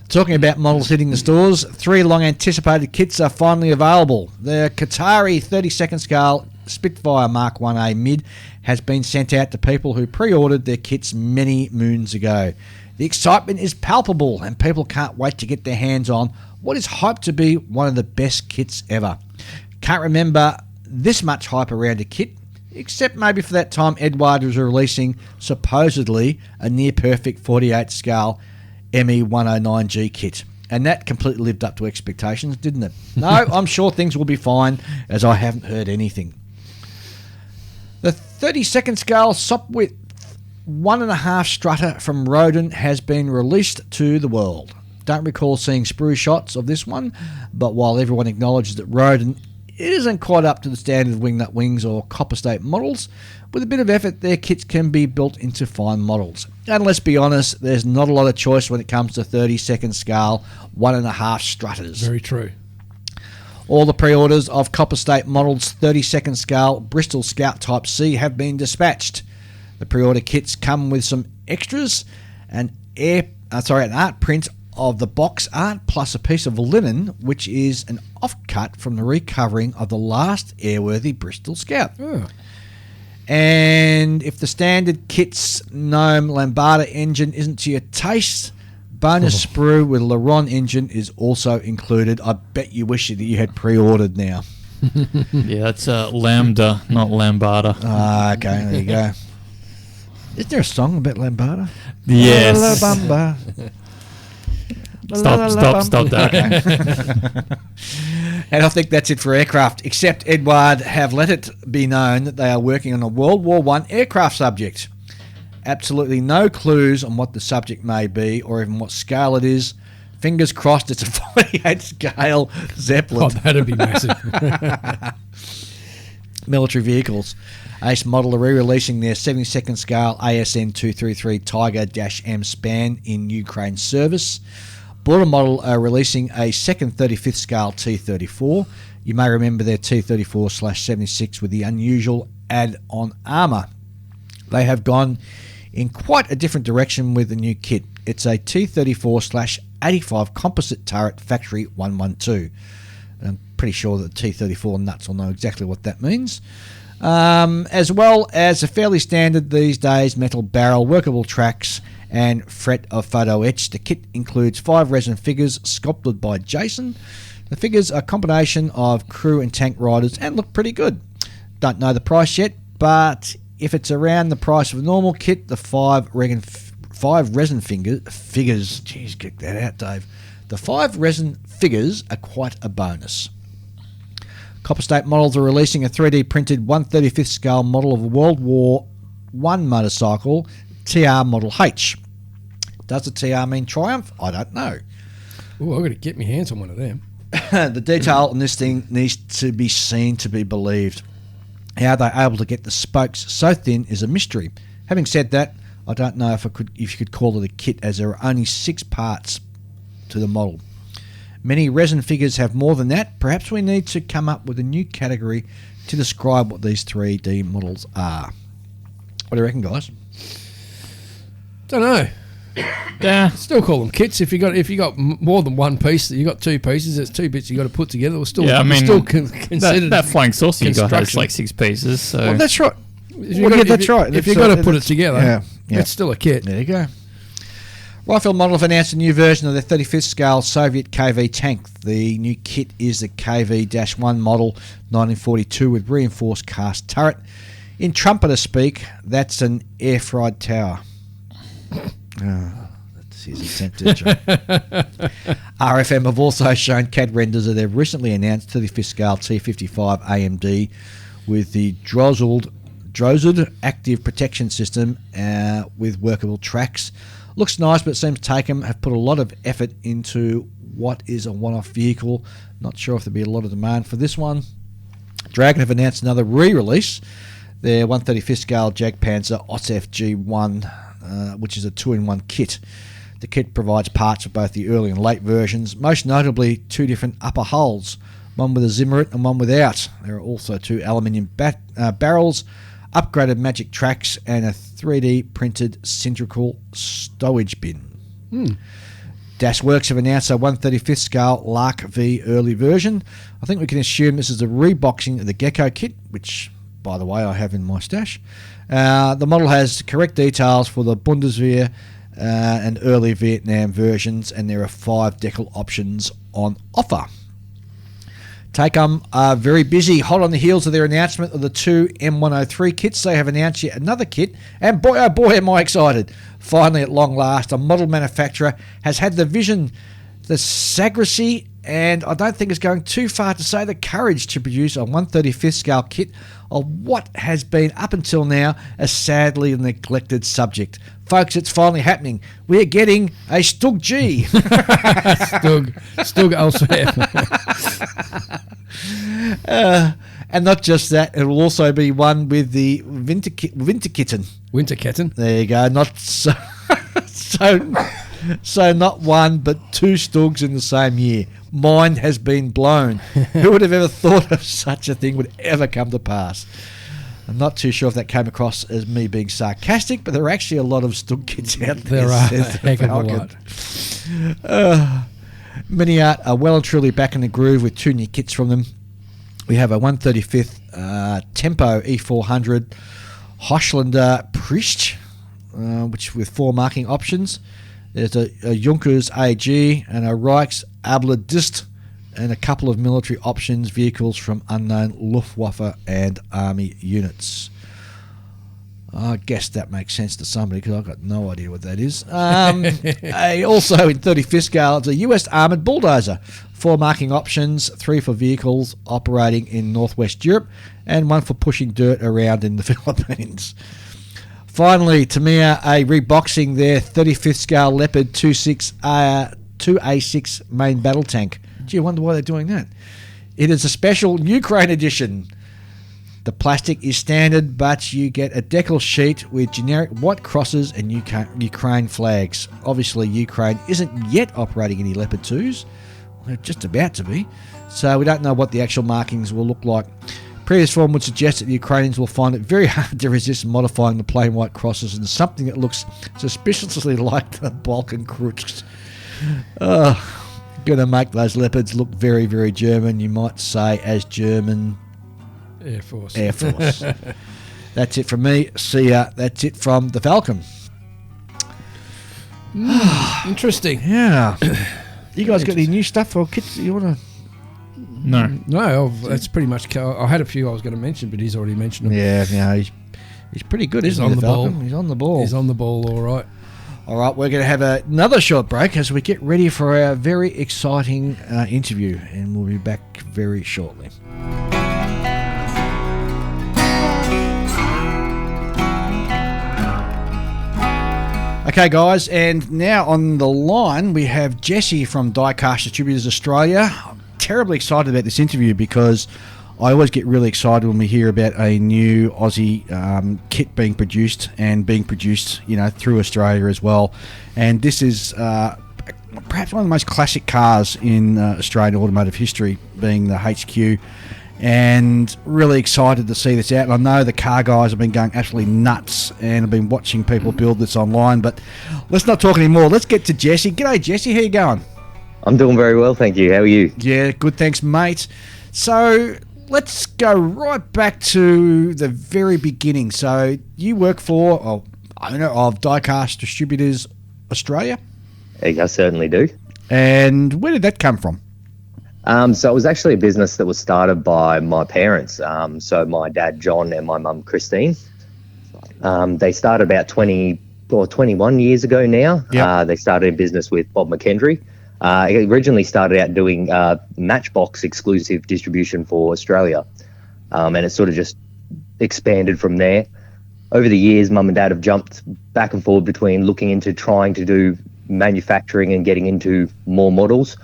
Talking about models hitting the stores, 3 long-anticipated kits are finally available. The Qatari 32nd scale Spitfire Mark 1A Mid has been sent out to people who pre-ordered their kits many moons ago. The excitement is palpable and people can't wait to get their hands on what is hyped to be one of the best kits ever. Can't remember this much hype around a kit, except maybe for that time Edward was releasing supposedly a near-perfect 48 scale ME109G kit. And that completely lived up to expectations, didn't it? No, I'm sure things will be fine, as I haven't heard anything. The 32nd scale Sopwith 1.5 strutter from Roden has been released to the world. Don't recall seeing sprue shots of this one, but while everyone acknowledges that Roden isn't quite up to the standard of Wingnut Wings or Copper State models, with a bit of effort their kits can be built into fine models. And let's be honest, there's not a lot of choice when it comes to 32nd scale 1.5 strutters. Very true. All the pre-orders of Copper State models 32nd scale Bristol Scout Type C have been dispatched. The pre-order kits come with some extras, an art print of the box art plus a piece of linen, which is an offcut from the recovering of the last airworthy Bristol Scout. Oh. And if the standard kit's Gnome Lambada engine isn't to your taste, bonus sprue with Laron engine is also included. I bet you wish that you had pre-ordered now. Yeah, that's Lambda, not Lambada. Ah, okay, there you go. Isn't there a song about Lambada? Yes. Stop that. And I think that's it for aircraft, except Edward have let it be known that they are working on a World War I aircraft subject. Absolutely no clues on what the subject may be or even what scale it is. Fingers crossed it's a 48 scale Zeppelin. Oh, that'd be massive. Military vehicles. Ace Model are re-releasing their 72nd scale ASN 233 Tiger-M Span in Ukraine service. Border Model are releasing a second 35th scale T-34. You may remember their T-34/76 with the unusual add-on armour. They have gone in quite a different direction with the new kit. It's a T-34/85 composite turret factory 112. I'm pretty sure that T-34 nuts will know exactly what that means. As well as a fairly standard these days metal barrel, workable tracks, and fret of photo etch. The kit includes 5 resin figures sculpted by Jason. The figures are a combination of crew and tank riders and look pretty good. Don't know the price yet, but if it's around the price of a normal kit, the 5 resin figures, jeez, get that out, Dave. The 5 resin figures are quite a bonus. Copper State Models are releasing a 3D printed 1/35th scale model of a World War I motorcycle, TR Model H. Does the TR mean Triumph? I don't know. Oh, I've got to get my hands on one of them. The detail on this thing needs to be seen to be believed. How they're able to get the spokes so thin is a mystery. Having said that, I don't know if you could call it a kit, as there are only 6 parts to the model. Many resin figures have more than that. Perhaps we need to come up with a new category to describe what these 3D models are. What do you reckon, guys? Don't know. Yeah, still call them kits. If you got more than one piece, you got 2 pieces. It's 2 bits you got to put together. We're still, yeah, I mean, still considered that flying saucer you got has like 6 pieces. So well, that's right. That's right. If you've got to put it together, it's still a kit. There you go. Rifle Model have announced a new version of their 35th scale Soviet KV tank. The new kit is the KV-1 model 1942 with reinforced cast turret. In trumpeter speak, that's an air-fried tower. That's his attempt to RFM have also shown CAD renders of their recently announced 35th scale T55 AMD with the Drozzled active protection system with workable tracks. Looks nice, but it seems Taken have put a lot of effort into what is a one-off vehicle. Not sure if there'll be a lot of demand for this one. Dragon have announced another re-release. Their 135th scale Jagdpanzer OTF G1, which is a 2-in-1 kit. The kit provides parts for both the early and late versions, most notably 2 different upper hulls, one with a Zimmerit and one without. There are also 2 aluminium barrels, upgraded magic tracks, and a 3D printed cylindrical stowage bin. Dash Works have announced a 135th scale Lark V early version. I think we can assume this is a reboxing of the Gecko kit, which, by the way, I have in my stash. The model has correct details for the Bundeswehr and early Vietnam versions, and there are 5 decal options on offer. Taken are very busy, hot on the heels of their announcement of the 2 M103 kits. They have announced yet another kit, and boy, oh boy, am I excited. Finally, at long last, a model manufacturer has had the vision, the sagacity, and I don't think it's going too far to say the courage to produce a 135th scale kit of what has been, up until now, a sadly neglected subject. Folks, it's finally happening. We're getting a Stug G. Stug LCF. And not just that, it will also be one with the Winterkitten. Winterkitten. There you go. Not so, so not one, but 2 Stugs in the same year. Mind has been blown. Who would have ever thought of such a thing would ever come to pass? I'm not too sure if that came across as me being sarcastic, but there are actually a lot of Stug kits out there. There are a heck of a lot. Miniart are well and truly back in the groove with 2 new kits from them. We have a 135th Tempo E400 Hochländer Priest, which with 4 marking options. There's a Junkers AG and a Reichs Abledist, and a couple of military options vehicles from unknown Luftwaffe and Army units. I guess that makes sense to somebody because I've got no idea what that is. Also in 35th scale, it's a US armoured bulldozer. 4 marking options, 3 for vehicles operating in northwest Europe, and 1 for pushing dirt around in the Philippines. Finally, Tamiya are reboxing their 35th scale Leopard 2A6 main battle tank. Gee, I wonder why they're doing that. It is a special Ukraine edition. The plastic is standard, but you get a decal sheet with generic white crosses and Ukraine flags. Obviously, Ukraine isn't yet operating any Leopard 2s. They're just about to be. So we don't know what the actual markings will look like. Previous form would suggest that the Ukrainians will find it very hard to resist modifying the plain white crosses into something that looks suspiciously like the Balkan Kreuks. Going to make those Leopards look very, very German, you might say, as German Air Force. That's it from me. See ya. That's it from the Falcon. Interesting. Yeah. You guys got any new stuff or kits that you want to... No, that's pretty much... I had a few I was going to mention, but he's already mentioned them. Yeah, he's pretty good, isn't he, the Falcon? He's on the ball. He's on the ball, all right. All right, we're going to have another short break as we get ready for our very exciting interview, and we'll be back very shortly. Okay, guys, and now on the line we have Jesse from Diecast Distributors Australia. I'm terribly excited about this interview because I always get really excited when we hear about a new Aussie kit being produced through Australia as well. And this is perhaps one of the most classic cars in Australian automotive history, being the HQ. And really excited to see this out. And I know the car guys have been going absolutely nuts and have been watching people build this online. But let's not talk anymore. Let's get to Jesse. G'day, Jesse. How you going? I'm doing very well, thank you. How are you? Yeah, good. Thanks, mate. So let's go right back to the very beginning. So you work for owner of Diecast Distributors Australia? I certainly do. And where did that come from? So it was actually a business that was started by my parents. So my dad, John, and my mum, Christine. They started about 20 or 21 years ago now. Yep. They started a business with Bob McKendry. It originally started out doing Matchbox exclusive distribution for Australia. And it sort of just expanded from there. Over the years, Mum and Dad have jumped back and forth between looking into trying to do manufacturing and getting into more models.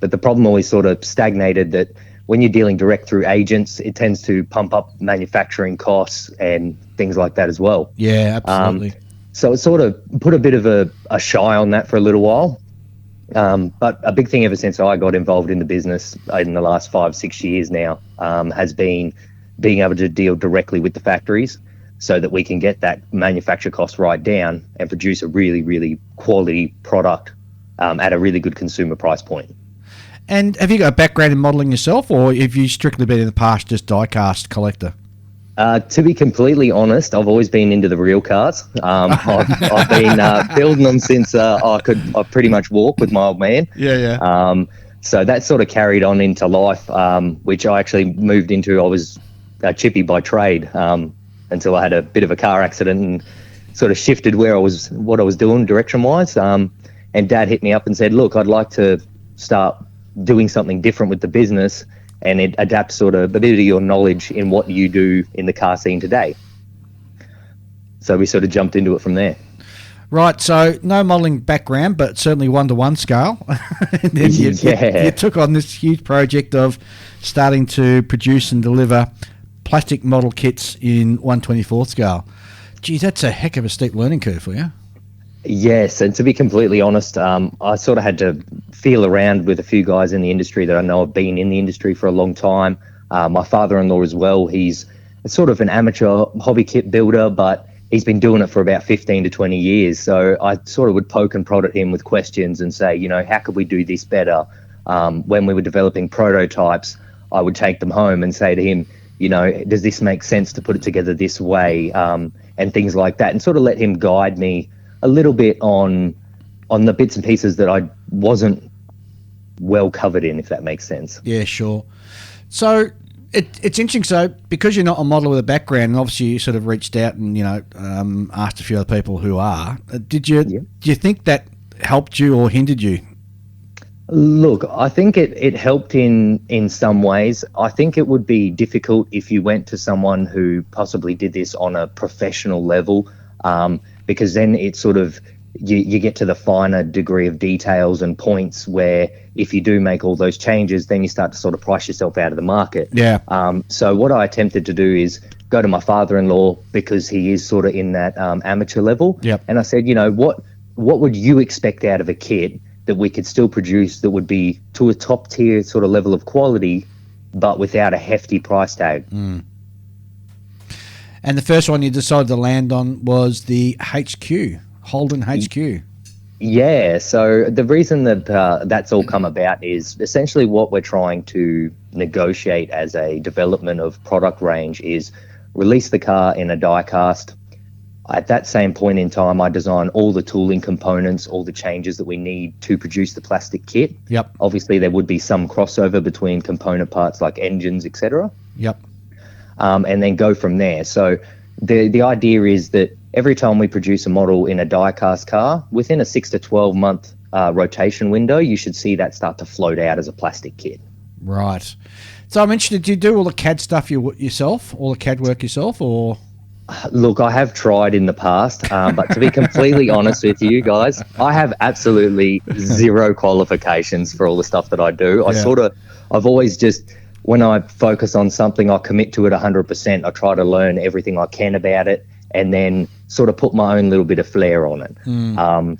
But the problem always sort of stagnated that when you're dealing direct through agents, it tends to pump up manufacturing costs and things like that as well. Yeah, absolutely. So it sort of put a bit of a shy on that for a little while. But a big thing ever since I got involved in the business in the last 5-6 years now has been being able to deal directly with the factories so that we can get that manufacture cost right down and produce a really, really quality product at a really good consumer price point. And have you got a background in modelling yourself, or have you strictly been in the past just die-cast collector? To be completely honest, I've always been into the real cars. I've been building them since I pretty much walk with my old man. Yeah. So that sort of carried on into life, which I actually moved into. I was a chippy by trade until I had a bit of a car accident and sort of shifted what I was doing direction-wise. And Dad hit me up and said, look, I'd like to start doing something different with the business, and it adapts sort of a bit of your knowledge in what you do in the car scene today. So we sort of jumped into it from there. Right, so no modelling background, but certainly 1-to-1 scale. And then you took on this huge project of starting to produce and deliver plastic model kits in 1/24 scale. Geez, that's a heck of a steep learning curve for you. Yes, and to be completely honest, I sort of had to feel around with a few guys in the industry that I know have been in the industry for a long time. My father-in-law as well, he's sort of an amateur hobby kit builder, but he's been doing it for about 15 to 20 years. So I sort of would poke and prod at him with questions and say, how could we do this better? When we were developing prototypes, I would take them home and say to him, does this make sense to put it together this way? And things like that, and sort of let him guide me a little bit on the bits and pieces that I wasn't well covered in, if that makes sense. Yeah, sure. So it's interesting. So because you're not a modeler with a background, and obviously you sort of reached out and asked a few other people who are. Do you think that helped you or hindered you? Look, I think it helped in some ways. I think it would be difficult if you went to someone who possibly did this on a professional level. Because then it sort of, you get to the finer degree of details and points where if you do make all those changes, then you start to sort of price yourself out of the market. Yeah. So what I attempted to do is go to my father-in-law, because he is sort of in that amateur level. Yep. And I said, what would you expect out of a kit that we could still produce that would be to a top tier sort of level of quality, but without a hefty price tag? Mm. And the first one you decided to land on was the HQ, Holden HQ. Yeah, so the reason that that's all come about is essentially what we're trying to negotiate as a development of product range is release the car in a die cast. At that same point in time, I design all the tooling components, all the changes that we need to produce the plastic kit. Yep. Obviously, there would be some crossover between component parts like engines, etc. Yep. And then go from there. So the idea is that every time we produce a model in a die-cast car, within a 6 to 12 month rotation window, you should see that start to float out as a plastic kit. Right. So I'm interested, do you do all the CAD stuff yourself, all the CAD work yourself, or? Look, I have tried in the past, but to be completely honest with you guys, I have absolutely zero qualifications for all the stuff that I do. I've always just, when I focus on something, I commit to it 100%. I try to learn everything I can about it and then sort of put my own little bit of flair on it.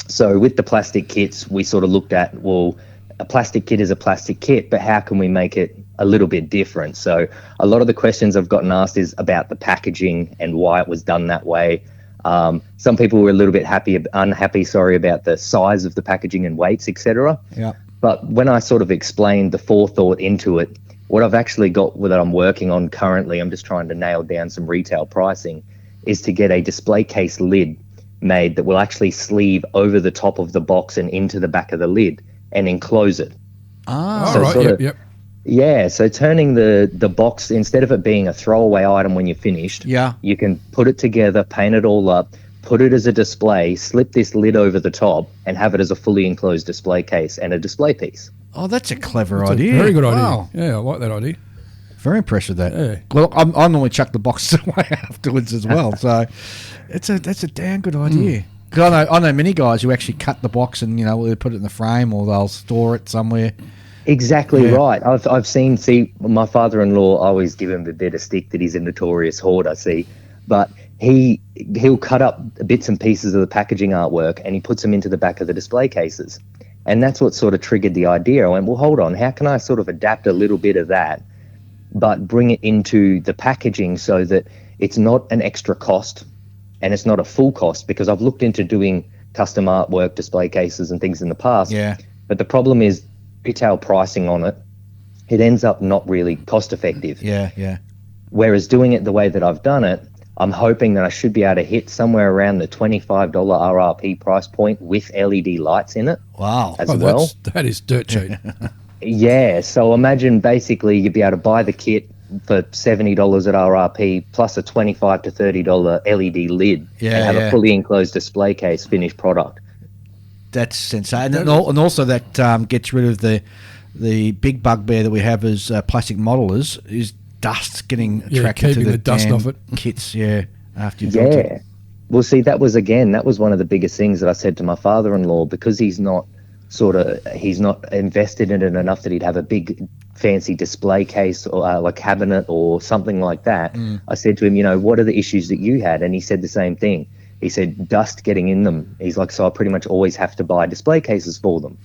So with the plastic kits, we sort of looked at, well, a plastic kit is a plastic kit, but how can we make it a little bit different? So a lot of the questions I've gotten asked is about the packaging and why it was done that way. Some people were a little bit unhappy about the size of the packaging and weights, etc. Yeah. But when I sort of explained the forethought into it, What I've actually got that I'm working on currently, I'm just trying to nail down some retail pricing, is to get a display case lid made that will actually sleeve over the top of the box and into the back of the lid and enclose it. So right, yep. Yeah, so turning the box, instead of it being a throwaway item when you're finished, you can put it together, paint it all up, put it as a display, slip this lid over the top, and have it as a fully enclosed display case and a display piece. Oh, that's a clever idea. Very good idea. Wow. Yeah, I like that idea. Very impressed with that. Yeah. Well, I normally chuck the boxes away afterwards as well, so that's a damn good idea. Because I know many guys who actually cut the box and they put it in the frame or they'll store it somewhere. Exactly right. I've seen. My father-in-law, I always give him a bit of stick that he's a notorious hoarder. But he'll cut up bits and pieces of the packaging artwork and he puts them into the back of the display cases, and that's what sort of triggered the idea. I went, well, hold on, how can I sort of adapt a little bit of that, but bring it into the packaging so that it's not an extra cost and it's not a full cost? Because I've looked into doing custom artwork display cases and things in the past. Yeah. But the problem is retail pricing on it ends up not really cost effective. Yeah. Whereas doing it the way that I've done it, I'm hoping that I should be able to hit somewhere around the $25 RRP price point with LED lights in it. Wow. As well. That is dirt cheap. Yeah. So imagine basically you'd be able to buy the kit for $70 at RRP plus a $25 to $30 LED lid and have a fully enclosed display case finished product. That's sensational. And also that gets rid of the big bugbear that we have as plastic modelers is dust getting attracted to the dust off it. Kits, after you built it. Well, see, that was one of the biggest things that I said to my father-in-law, because he's not invested in it enough that he'd have a big fancy display case or like cabinet or something like that. I said to him, what are the issues that you had? And he said the same thing. He said dust getting in them. He's like, so I pretty much always have to buy display cases for them.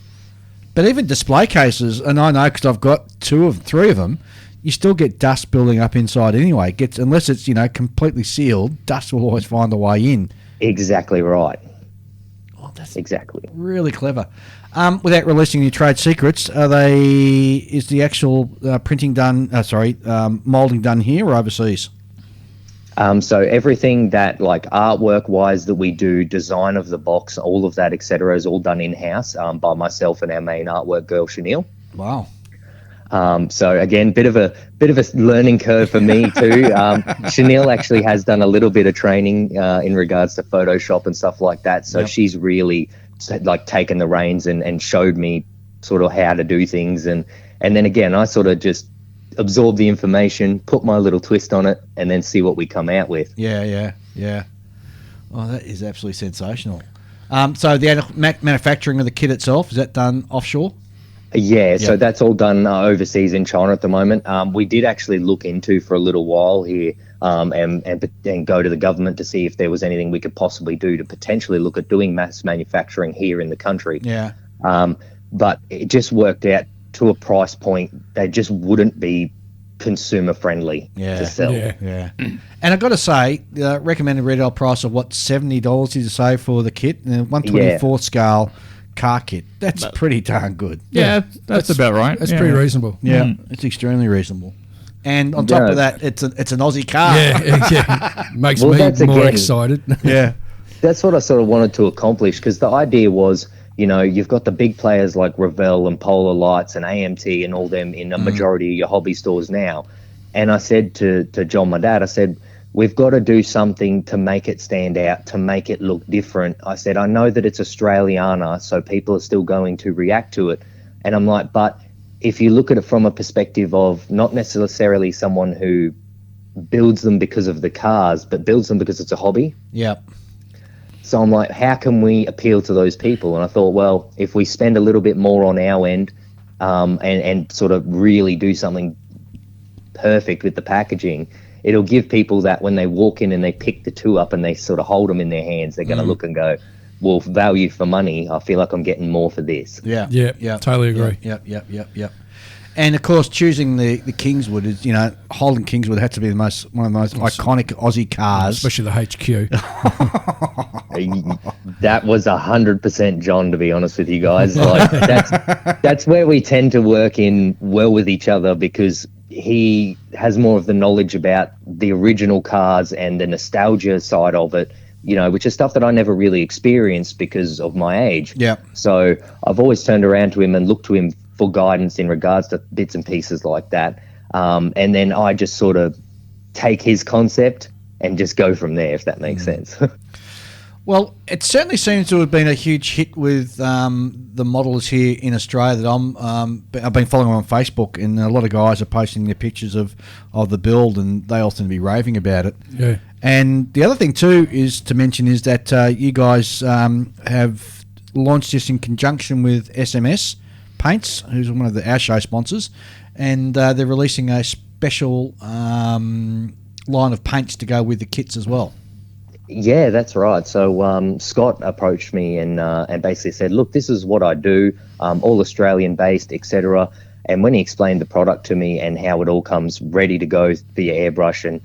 But even display cases, and I know because I've got 3 of them, you still get dust building up inside anyway. Unless it's completely sealed, dust will always find a way in. Exactly right. Oh, that's exactly really clever. Without releasing any trade secrets, is the actual printing done? Molding done here or overseas? So everything that like artwork wise that we do, design of the box, all of that, etc., is all done in house by myself and our main artwork girl, Chanel. Wow. So again, bit of a learning curve for me too. Chanel actually has done a little bit of training in regards to Photoshop and stuff like that. So she's really like taken the reins and showed me sort of how to do things. And then again, I sort of just absorb the information, put my little twist on it, and then see what we come out with. Yeah. Oh, that is absolutely sensational. So the manufacturing of the kit itself, is that done offshore? Yeah, so that's all done overseas in China at the moment. We did actually look into for a little while here and go to the government to see if there was anything we could possibly do to potentially look at doing mass manufacturing here in the country. Yeah. But it just worked out to a price point that just wouldn't be consumer friendly to sell. Yeah. And I've got to say, recommended retail price of what, $70 did you say for the kit? And 1/24 scale car kit. That's pretty darn good. Yeah, that's about right. That's pretty reasonable. Yeah, it's extremely reasonable. And on top of that, it's an Aussie car. Yeah. Makes me more excited. Yeah. That's what I sort of wanted to accomplish, because the idea was, you've got the big players like Revell and Polar Lights and AMT and all them in a majority of your hobby stores now. And I said to John, my dad, I said, we've got to do something to make it stand out, to make it look different. I said, I know that it's Australiana, so people are still going to react to it. And I'm like, but if you look at it from a perspective of not necessarily someone who builds them because of the cars, but builds them because it's a hobby. Yep. So I'm like, how can we appeal to those people? And I thought, well, if we spend a little bit more on our end and sort of really do something perfect with the packaging, it'll give people that when they walk in and they pick the two up and they sort of hold them in their hands, they're going to look and go, well, value for money, I feel like I'm getting more for this. Yeah. Totally agree. Yep. And of course, choosing the Kingswood is, Holden Kingswood had to be one of the most iconic Aussie cars, especially the HQ. That was 100% John, to be honest with you guys. Like that's where we tend to work in well with each other, because he has more of the knowledge about the original cars and the nostalgia side of it, which is stuff that I never really experienced because of my age. Yeah. So I've always turned around to him and looked to him for guidance in regards to bits and pieces like that. And then I just sort of take his concept and just go from there, if that makes sense. Well, it certainly seems to have been a huge hit with the modelers here in Australia that I've been following on Facebook, and a lot of guys are posting their pictures of the build, and they all seem to be raving about it. Yeah. And the other thing too is to mention is that you guys have launched this in conjunction with SMS Paints, who's one of our show sponsors, and they're releasing a special line of paints to go with the kits as well. Yeah, that's right. So Scott approached me and basically said, look, this is what I do, all Australian based, etc. And when he explained the product to me and how it all comes ready to go via airbrush, and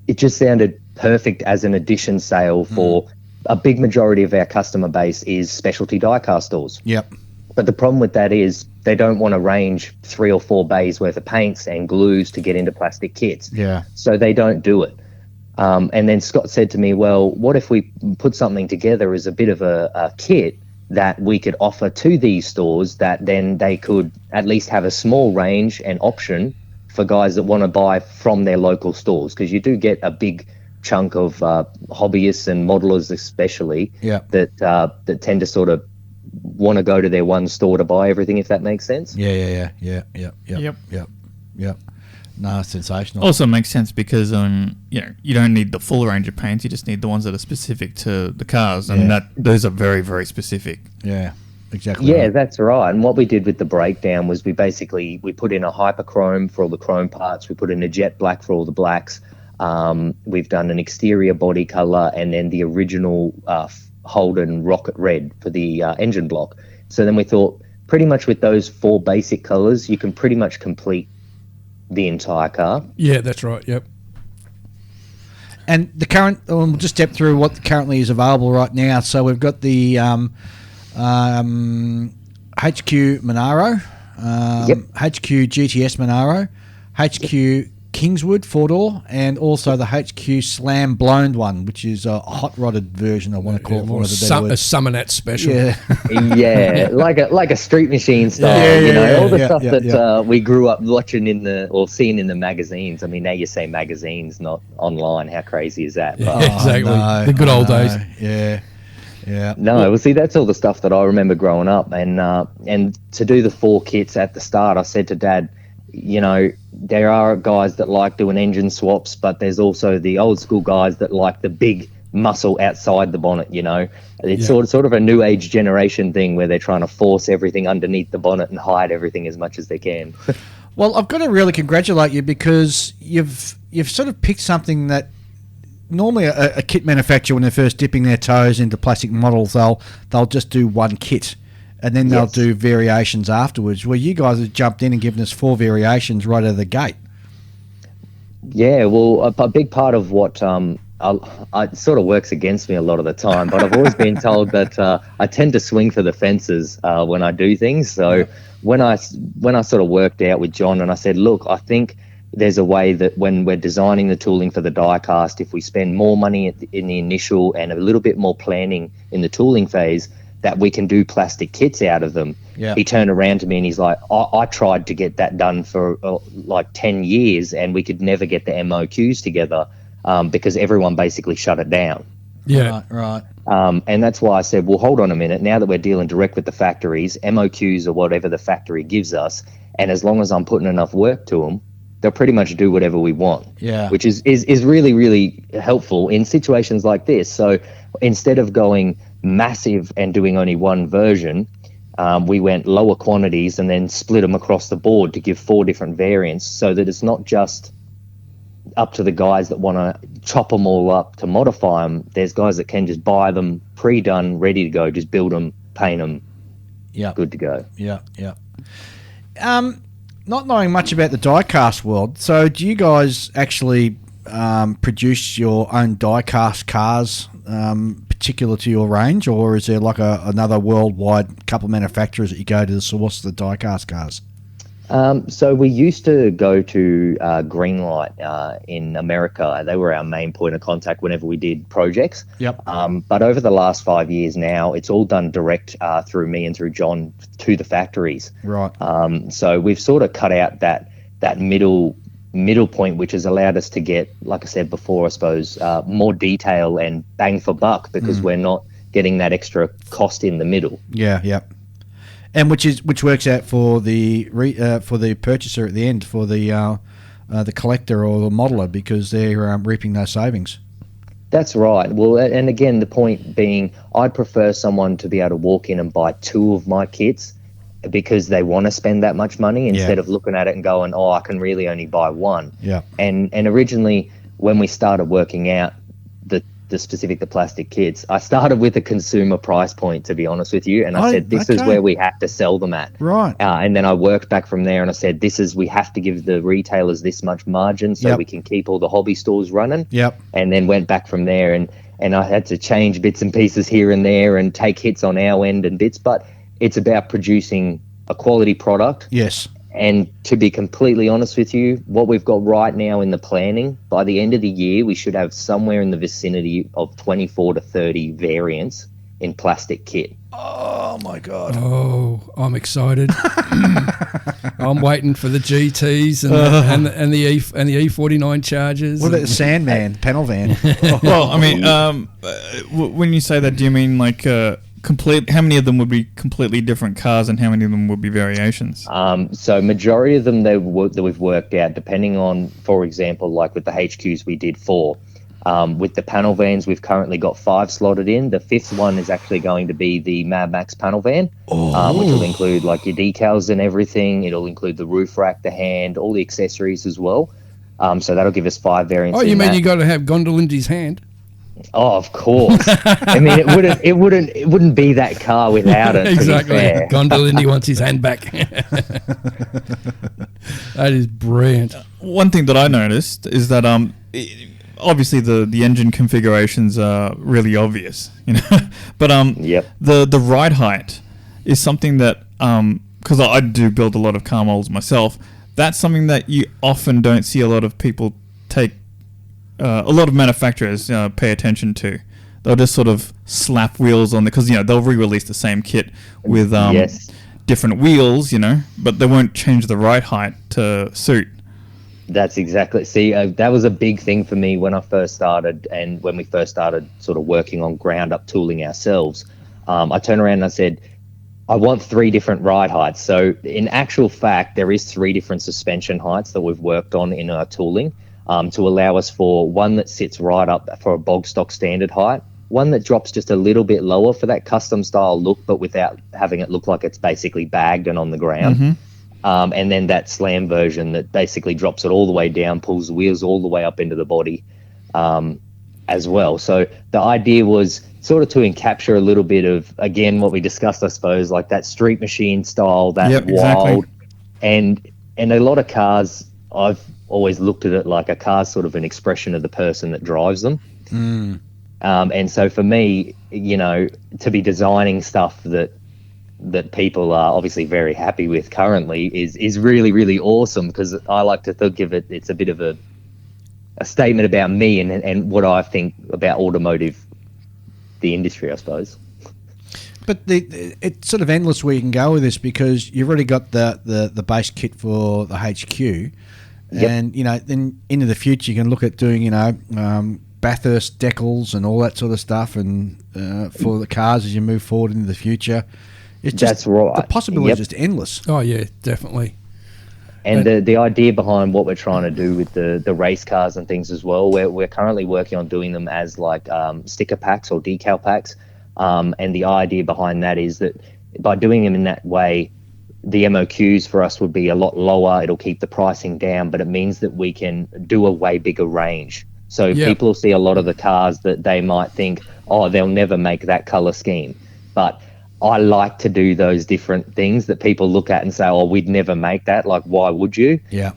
it just sounded perfect as an addition sale for a big majority of our customer base is specialty die-cast stores. Yep. But the problem with that is they don't want to range 3 or 4 bays worth of paints and glues to get into plastic kits. Yeah. So they don't do it. And then Scott said to me, well, what if we put something together as a bit of a kit that we could offer to these stores, that then they could at least have a small range and option for guys that want to buy from their local stores, because you do get a big chunk of hobbyists and modelers especially that tend to sort of want to go to their one store to buy everything, if that makes sense. Yep. No, sensational. Also makes sense because you don't need the full range of paints. You just need the ones that are specific to the cars, and those are very, very specific. Yeah, exactly. Yeah, right. that's right. And what we did with the breakdown was we put in a hyperchrome for all the chrome parts. We put in a jet black for all the blacks. We've done an exterior body color, and then the original Holden rocket red for the engine block. So then we thought, pretty much with those 4 basic colors, you can pretty much complete the entire car. Yeah, that's right. Yep. And the current, we'll just step through what currently is available right now. So we've got the HQ Monaro, HQ GTS Monaro, HQ Kingswood 4-door, and also the HQ Slam Blown one, which is a hot rodded version, I want to call it. A Summonette special. Yeah. Yeah, like a street machine style, all the stuff that we grew up watching seeing in the magazines. I mean, now you say magazines, not online. How crazy is that? Yeah, exactly. The good old days. Yeah. No, well, see, that's all the stuff that I remember growing up, and to do the 4 kits at the start, I said to Dad, there are guys that like doing engine swaps, but there's also the old school guys that like the big muscle outside the bonnet. It's sort of a new age generation thing where they're trying to force everything underneath the bonnet and hide everything as much as they can. Well, I've got to really congratulate you, because you've sort of picked something that normally a kit manufacturer, when they're first dipping their toes into plastic models, they'll just do one kit, and then they'll do variations afterwards. Well, you guys have jumped in and given us 4 variations right out of the gate. Yeah, well, a big part of what it sort of works against me a lot of the time, but I've always been told that I tend to swing for the fences when I do things. So when I sort of worked out with John and I said, look, I think there's a way that when we're designing the tooling for the die cast, if we spend more money in the initial and a little bit more planning in the tooling phase, that we can do plastic kits out of them. Yeah. He turned around to me and he's like, I tried to get that done for like 10 years and we could never get the MOQs together because everyone basically shut it down. Yeah. Right. And that's why I said, well, hold on a minute. Now that we're dealing direct with the factories, MOQs are whatever the factory gives us. And as long as I'm putting enough work to them, they'll pretty much do whatever we want. Yeah. Which is really, really helpful in situations like this. So instead of going massive and doing only one version, we went lower quantities and then split them across the board to give 4 different variants, so that it's not just up to the guys that want to chop them all up to modify them. There's guys that can just buy them pre-done, ready to go, just build them, paint them, good to go. Yeah. not knowing much about the diecast world, so do you guys actually produce your own diecast cars particular to your range, or is there like another worldwide couple of manufacturers that you go to source the diecast cars? So we used to go to Greenlight in America. They were our main point of contact whenever we did projects. Yep. But over the last 5 years now, it's all done direct through me and through John to the factories. Right. So we've sort of cut out that middle point, which has allowed us to get, like I said before, I suppose, more detail and bang for buck, because we're not getting that extra cost in the middle. Yeah. And which works out for the purchaser at the end, for the collector or the modeler, because they're reaping those savings. That's right. Well, and again, the point being, I'd prefer someone to be able to walk in and buy 2 of my kits because they want to spend that much money, instead of looking at it and going, I can really only buy 1. Yeah. And originally, when we started working out the plastic kits, I started with a consumer price point, to be honest with you, and I said this is where we have to sell them at. Right. And then I worked back from there, and I said we have to give the retailers this much margin so we can keep all the hobby stores running. Yep. And then went back from there, and I had to change bits and pieces here and there and take hits on our end and bits, but it's about producing a quality product. Yes. And to be completely honest with you, what we've got right now in the planning, by the end of the year, we should have somewhere in the vicinity of 24 to 30 variants in plastic kit. Oh, my God. Oh, I'm excited. I'm waiting for the GTs and the E49 Chargers. What about the Sandman panel van? Well, I mean, when you say that, do you mean like how many of them would be completely different cars and how many of them would be variations? So majority of them that we've worked out, depending on, for example, like with the HQs, we did 4. With the panel vans, we've currently got 5 slotted in. The 5th one is actually going to be the Mad Max panel van, which will include like your decals and everything. It'll include the roof rack, the hand, all the accessories as well. So that'll give us 5 variants. Oh, you mean you got to have Gondolindi's hand? Oh, of course. I mean, it wouldn't be that car without it. Exactly. Gondolindi wants his hand back. That is brilliant. One thing that I noticed is that obviously the engine configurations are really obvious, but the ride height is something that because I do build a lot of car models myself. That's something that you often don't see a lot of people take. A lot of manufacturers pay attention to. They'll just sort of slap wheels on because they'll re-release the same kit with different wheels, but they won't change the ride height to suit. That's exactly. See, that was a big thing for me when I first started, and when we first started sort of working on ground up tooling ourselves. I turned around and I said, I want 3 different ride heights. So in actual fact, there is 3 different suspension heights that we've worked on in our tooling. To allow us for one that sits right up for a bog stock standard height, one that drops just a little bit lower for that custom style look, but without having it look like it's basically bagged and on the ground. And then that slam version that basically drops it all the way down, pulls the wheels all the way up into the body as well. So the idea was sort of to capture a little bit of, again, what we discussed, I suppose, like that street machine style, that wild. Exactly. And a lot of cars, I've always looked at it like a car's sort of an expression of the person that drives them. And so for me, to be designing stuff that people are obviously very happy with currently is really, really awesome, because I like to think of it, it's a bit of a statement about me and what I think about automotive, the industry, I suppose. But it's sort of endless where you can go with this, because you've already got the base kit for the HQ. And, then into the future you can look at doing, Bathurst decals and all that sort of stuff, and for the cars as you move forward into the future. It's just, that's right. The possibilities are just endless. Oh, yeah, definitely. And the idea behind what we're trying to do with the race cars and things as well, we're currently working on doing them as like sticker packs or decal packs. And the idea behind that is that by doing them in that way, the MOQs for us would be a lot lower. It'll keep the pricing down, but it means that we can do a way bigger range. So people will see a lot of the cars that they might think, oh, they'll never make that color scheme. But I like to do those different things that people look at and say, "Oh, we'd never make that. Like, why would you?" Yeah.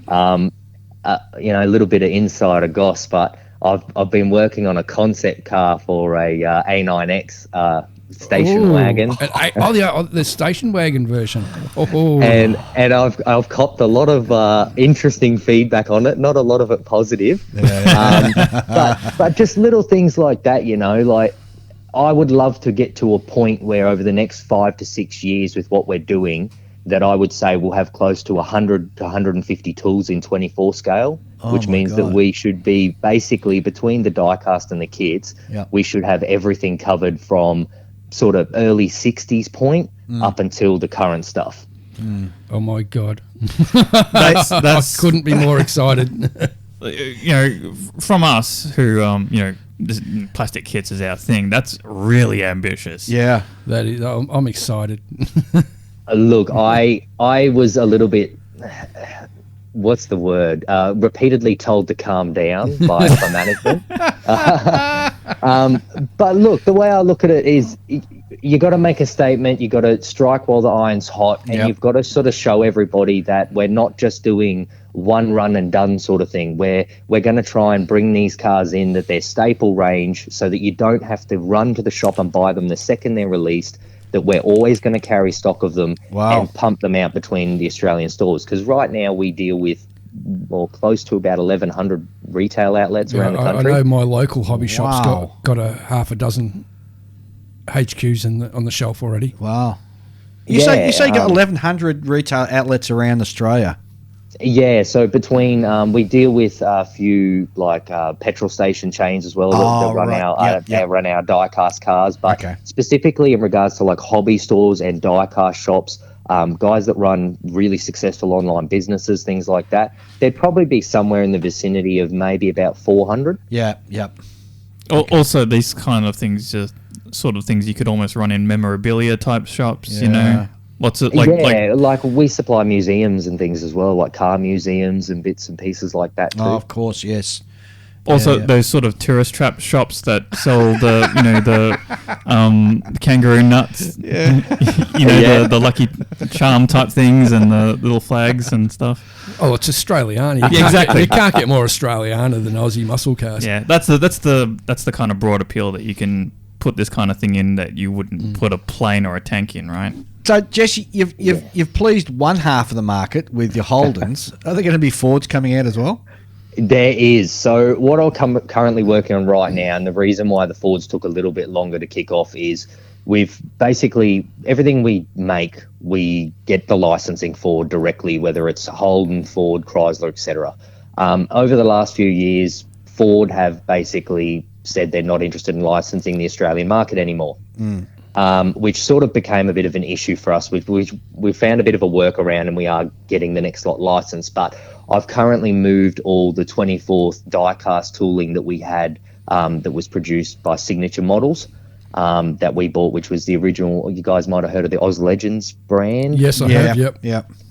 You know, a little bit of insider goss, but I've been working on a concept car for a A9X station wagon. The station wagon version. Oh. And I've copped a lot of interesting feedback on it. Not a lot of it positive, but just little things like that. You know, like I would love to get to a point where over the next 5 to 6 years with what we're doing, that I would say we'll have close to 100 to 150 tools in 24 scale, which means that we should be basically between the diecast and the kits, we should have everything covered from sort of early 60s point up until the current stuff. Oh my God. That's I couldn't be more excited. You know, from us who, you know, this plastic kits is our thing. That's really ambitious. Yeah. That is, I'm excited. Look, I was a little bit, what's the word? Repeatedly told to calm down by management. But look, the way I look at it is you got to make a statement. You got to strike while the iron's hot, and you've got to sort of show everybody that we're not just doing one run and done sort of thing. We're going to try and bring these cars in that they're staple range, so that you don't have to run to the shop and buy them the second they're released. That we're always going to carry stock of them and pump them out between the Australian stores. Because right now we deal with close to about 1,100 retail outlets around the country. I know my local hobby shop's got a half a dozen HQs on the shelf already. Wow. You say you got 1,100 retail outlets around Australia. Yeah, so between we deal with a few like petrol station chains as well that run run our diecast cars, but specifically in regards to like hobby stores and diecast shops, guys that run really successful online businesses, things like that, there'd probably be somewhere in the vicinity of maybe about 400. Yeah, yep. Also, these kind of things are sort of things you could almost run in memorabilia type shops, you know. What's it like? Like we supply museums and things as well, like car museums and bits and pieces like that too. Oh, of course, yes. Also, those sort of tourist trap shops that sell the, you know, the kangaroo nuts, you know, the Lucky Charm type things and the little flags and stuff. Oh, it's Australiana. Exactly. You can't get more Australiana than Aussie muscle cars. Yeah, that's the kind of broad appeal that you can put this kind of thing in that you wouldn't put a plane or a tank in, right? So, Jesse, you've pleased one half of the market with your Holdens. Are there going to be Fords coming out as well? There is. So what I'm currently working on right now, and the reason why the Fords took a little bit longer to kick off is we've basically everything we make, we get the licensing for directly, whether it's Holden, Ford, Chrysler, etc. Over the last few years, Ford have basically said they're not interested in licensing the Australian market anymore. Which sort of became a bit of an issue for us. We found a bit of a workaround, and we are getting the next lot licensed. But I've currently moved all the 24th diecast tooling that we had that was produced by Signature Models that we bought, which was the original. You guys might have heard of the Oz Legends brand. Yes, I have. Yep.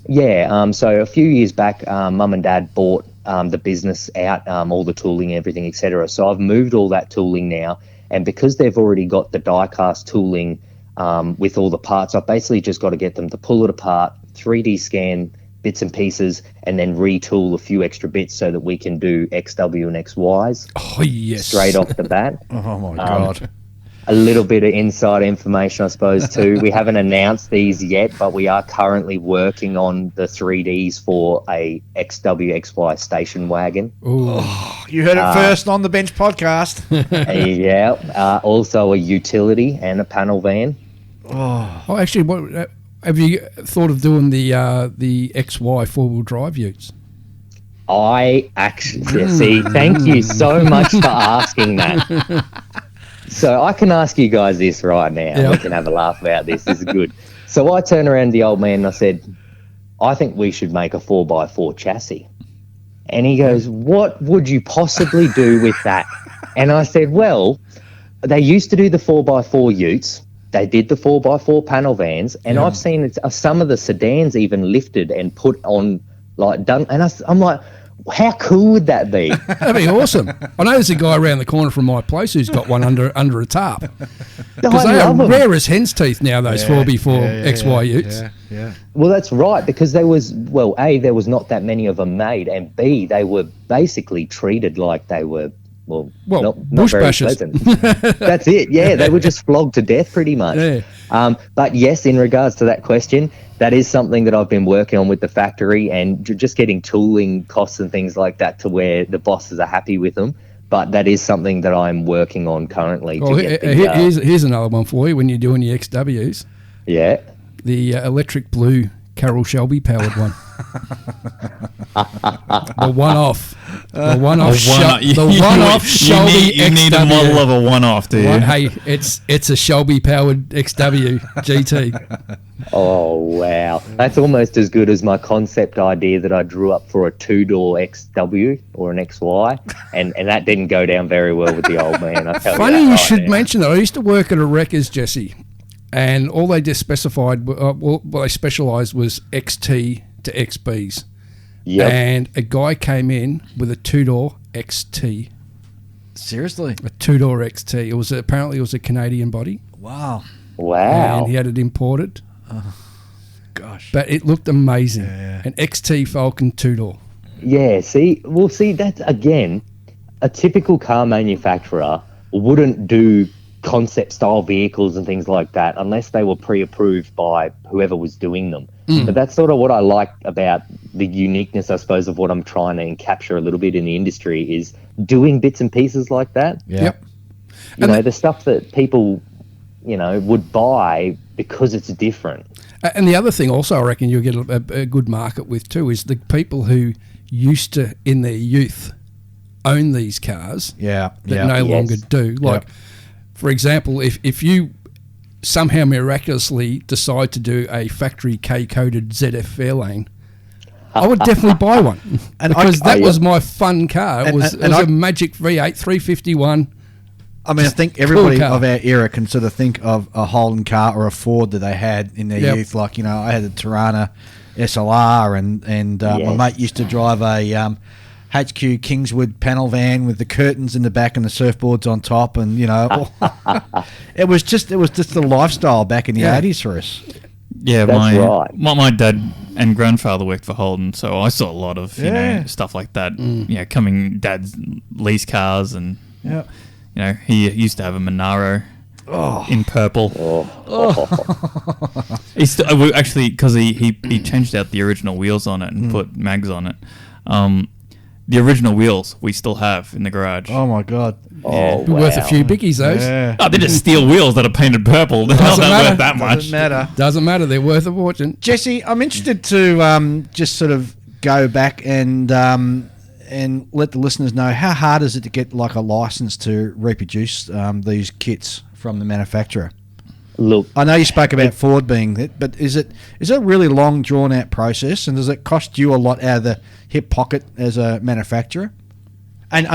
Yeah. So a few years back, Mum and Dad bought the business out, all the tooling, everything, etc. So I've moved all that tooling now. And because they've already got the die-cast tooling with all the parts, I've basically just got to get them to pull it apart, 3D scan bits and pieces, and then retool a few extra bits so that we can do XW and XYs. Oh, yes. Straight off the bat. Oh, my God. A little bit of inside information, I suppose, too. We haven't announced these yet, but we are currently working on the 3Ds for a XWXY station wagon. Oh, you heard it first on the Bench podcast. Also a utility and a panel van. Oh, actually, what have you thought of doing the XY four-wheel drive utes? I actually see. Thank you so much for asking that. So I can ask you guys this right now. Yeah. We can have a laugh about this. This is good. So I turned around to the old man and I said, I think we should make a 4x4 chassis. And he goes, what would you possibly do with that? And I said, well, they used to do the 4x4 utes. They did the 4x4 panel vans. And I've seen some of the sedans even lifted and put on, like, done. And I'm like, How cool would that be? That'd be awesome. I know there's a guy around the corner from my place who's got one under a tarp. Because they are rare as hen's teeth now, those 4x4 XY utes. Yeah. Well, that's right, because there was, well, A, there was not that many of them made, and B, they were basically treated like they were, well not very pleasant. That's it, yeah. They were just flogged to death pretty much. Yeah. But yes, in regards to that question, that is something that I've been working on with the factory, and just getting tooling costs and things like that to where the bosses are happy with them. But that is something that I'm working on currently. Well, here's another one for you when you're doing your XWs. Yeah. The electric blue Carroll Shelby powered one. The one-off. The one-off Shelby XW. You need a model of a one-off, do you? Hey, it's a Shelby powered XW GT. Oh, wow. That's almost as good as my concept idea that I drew up for a two-door XW or an XY, and that didn't go down very well with the old man. Funny you should mention that. I used to work at a wreckers, Jesse, and all they just specified, what they specialised was XT to XBs. Yep. And a guy came in with a two-door XT. Seriously? A two-door XT. Apparently it was a Canadian body. Wow. And he had it imported. Oh, gosh. But it looked amazing. Yeah. An XT Falcon two-door. Yeah, see, that's, again, a typical car manufacturer wouldn't do concept-style vehicles and things like that unless they were pre-approved by whoever was doing them. But that's sort of what I like about the uniqueness, I suppose, of what I'm trying to capture a little bit in the industry is doing bits and pieces like that. Yep. You know, the stuff that people, would buy because it's different. And the other thing also I reckon you'll get a good market with too is the people who used to, in their youth, own these cars that no longer do. Like, for example, if you somehow miraculously decide to do a factory K-coded ZF Fairlane, I would definitely buy one because that was my fun car. It was a Magic V8 351. I mean, I think everybody of our era can sort of think of a Holden car or a Ford that they had in their youth. Like, I had a Tirana SLR and my mate used to drive a HQ Kingswood panel van with the curtains in the back and the surfboards on top, and it was just the lifestyle back in the 80s for us. Yeah, my dad and grandfather worked for Holden, so I saw a lot of stuff like that. Coming dad's lease cars, and he used to have a Monaro in purple. Actually, because he changed out the original wheels on it and put mags on it. The original wheels we still have in the garage. Oh my god! Oh, wow. Worth a few bickies, those. Yeah. Oh, they're just steel wheels that are painted purple. They're not worth that much. Doesn't matter. They're worth a fortune. Jesse, I'm interested to just sort of go back and let the listeners know how hard is it to get like a license to reproduce these kits from the manufacturer. Look, I know you spoke about Ford being it, but is it a really long, drawn-out process, and does it cost you a lot out of the hip pocket as a manufacturer? And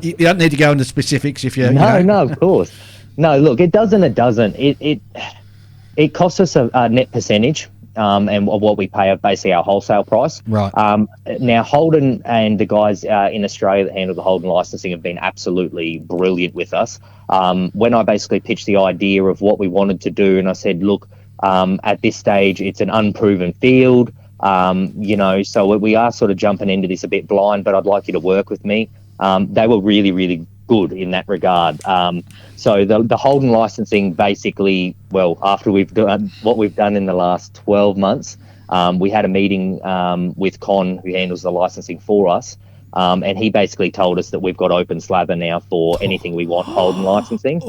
you don't need to go into specifics if you... No, of course. No, look, it does and it doesn't. It costs us a net percentage and what we pay of basically our wholesale price. Right. Now, Holden and the guys in Australia that handle the Holden licensing have been absolutely brilliant with us. When I basically pitched the idea of what we wanted to do, and I said, look, at this stage, it's an unproven field, so we are sort of jumping into this a bit blind, but I'd like you to work with me. They were really, really good in that regard. So the Holden licensing basically, after we've done what we've done in the last 12 months, we had a meeting with Con, who handles the licensing for us, and he basically told us that we've got open slather now for anything we want Holden licensing.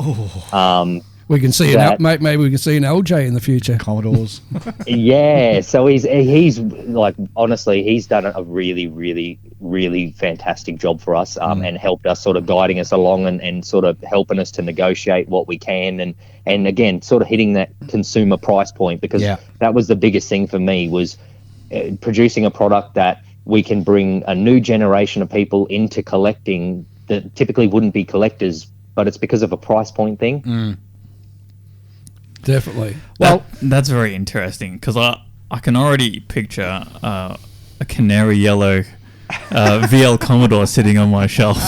We can see maybe we can see an LJ in the future. Commodores. Yeah, so he's like, honestly, he's done a really, really, really fantastic job for us and helped us, sort of guiding us along and sort of helping us to negotiate what we can and again, sort of hitting that consumer price point, because that was the biggest thing for me, was producing a product that we can bring a new generation of people into collecting that typically wouldn't be collectors, but it's because of a price point thing. Definitely. Well, that's very interesting, because I can already picture a canary yellow VL Commodore sitting on my shelf.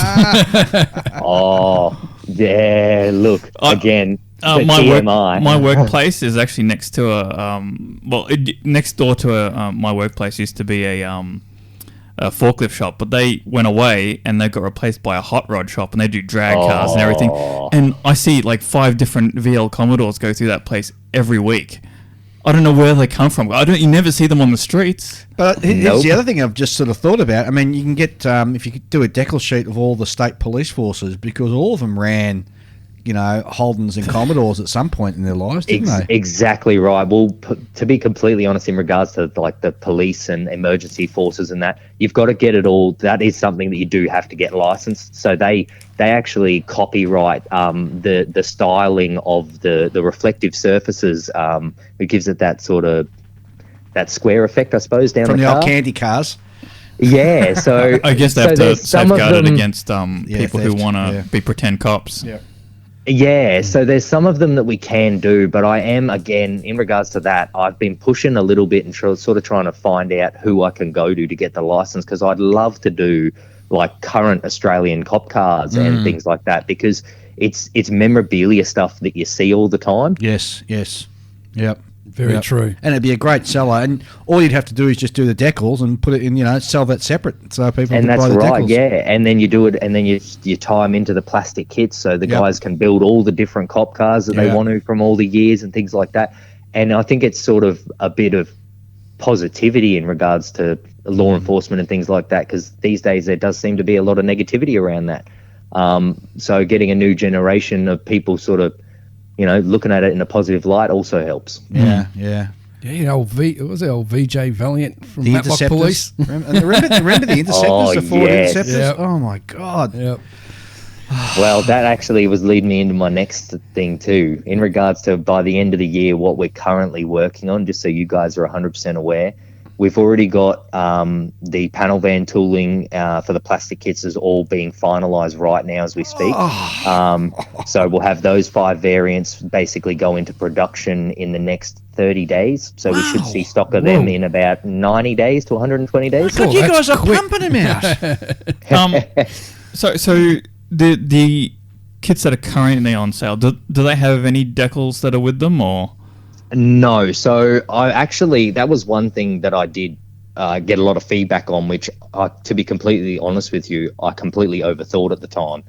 Oh, yeah. Look, again, the TMI. My workplace is actually next to next door to my workplace used to be a forklift shop, but they went away and they got replaced by a hot rod shop, and they do drag cars and everything. And I see like 5 different VL Commodores go through that place every week. I don't know where they come from. You never see them on the streets. But here's the other thing I've just sort of thought about. I mean, you can get, if you could do a decal sheet of all the state police forces, because all of them ran, Holdens and Commodores at some point in their lives, didn't they? Exactly right. Well, to be completely honest, in regards to like the police and emergency forces and that, you've got to get it all. That is something that you do have to get licensed. So they actually copyright the styling of the reflective surfaces. It gives it that sort of that square effect, I suppose, down from the old candy cars. Yeah, so I guess they have to safeguard it against people who want to be pretend cops. Yeah. Yeah, so there's some of them that we can do, but I am, again, in regards to that, I've been pushing a little bit and sort of trying to find out who I can go to get the license, because I'd love to do like current Australian cop cars and things like that, because it's memorabilia stuff that you see all the time. Yes. Yep. Very true. And it'd be a great seller. And all you'd have to do is just do the decals and put it in, sell that separate so people can buy the decals. And that's right, yeah. And then you do it, and then you tie them into the plastic kits so the guys can build all the different cop cars that they want to from all the years and things like that. And I think it's sort of a bit of positivity in regards to law enforcement and things like that, because these days there does seem to be a lot of negativity around that. So getting a new generation of people sort of, looking at it in a positive light also helps. Yeah. Yeah, old VJ Valiant from the Matlock Police. remember the Interceptors, the Ford Interceptors? Yep. Oh, my God. Yep. Well, that actually was leading me into my next thing too, in regards to by the end of the year, what we're currently working on, just so you guys are 100% aware. We've already got the panel van tooling for the plastic kits is all being finalised right now as we speak. So we'll have those 5 variants basically go into production in the next 30 days. So we should see stock of them in about 90 days to 120 days. God, you guys are pumping them out. So the kits that are currently on sale, do they have any decals that are with them, or...? No, so that was one thing that I did get a lot of feedback on, which, to be completely honest with you, I completely overthought at the time.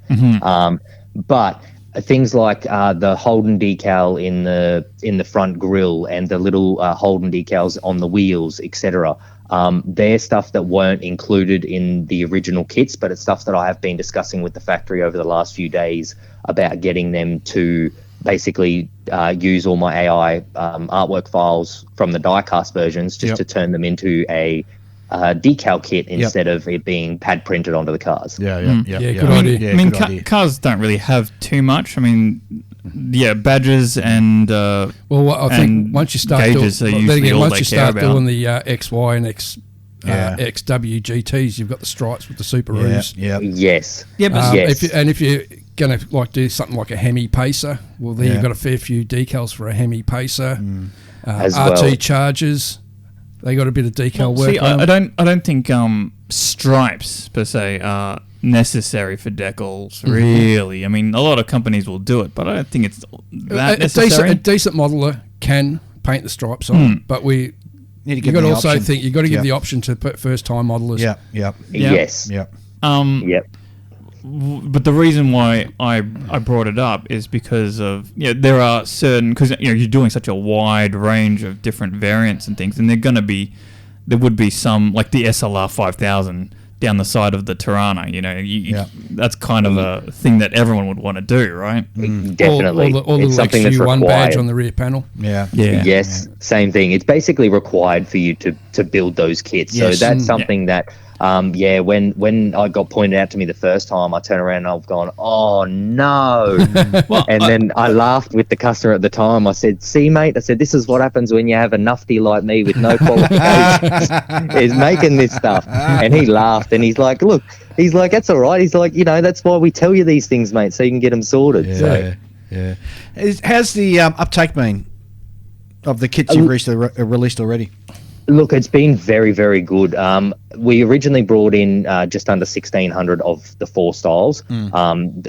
But things like the Holden decal in the front grille and the little Holden decals on the wheels, etc. They're stuff that weren't included in the original kits, but it's stuff that I have been discussing with the factory over the last few days about getting them to basically use all my AI artwork files from the diecast versions just to turn them into a decal kit instead of it being pad printed onto the cars. Good idea. I mean, cars don't really have too much. I mean, badges and I think once you start doing doing the XY and XW GTs, you've got the stripes with the Subarus. Yes. If you're going to do something like a Hemi Pacer, well, then you've got a fair few decals for a Hemi Pacer. As RT well. Chargers, they got a bit of decal work on them. I don't think stripes per se are necessary for decals, really. I mean, a lot of companies will do it, but I don't think it's that necessary. A decent modeler can paint the stripes on, but you've got to also think you've got to give the option to first-time modelers. Yes. But the reason why I brought it up is because of there are certain, because you're doing such a wide range of different variants and things, and there would be some like the SLR 5000 down the side of the Tirana. That's kind of a thing that everyone would want to do, right? Definitely, or the something that's XU1 required. badge on the rear panel. Yes, same thing. It's basically required for you to build those kits. So that's something that. When I got pointed out to me the first time, I turned around and I've gone, oh no. Then I laughed with the customer at the time. I said, see mate, I said, this is what happens when you have a nufty like me with no qualifications is making this stuff. And he laughed and he's like, look, that's all right. He's like, that's why we tell you these things, mate, so you can get them sorted. How's the uptake been of the kits you've released already? Look, it's been very, very good. We originally brought in just under 1,600 of the 4 styles,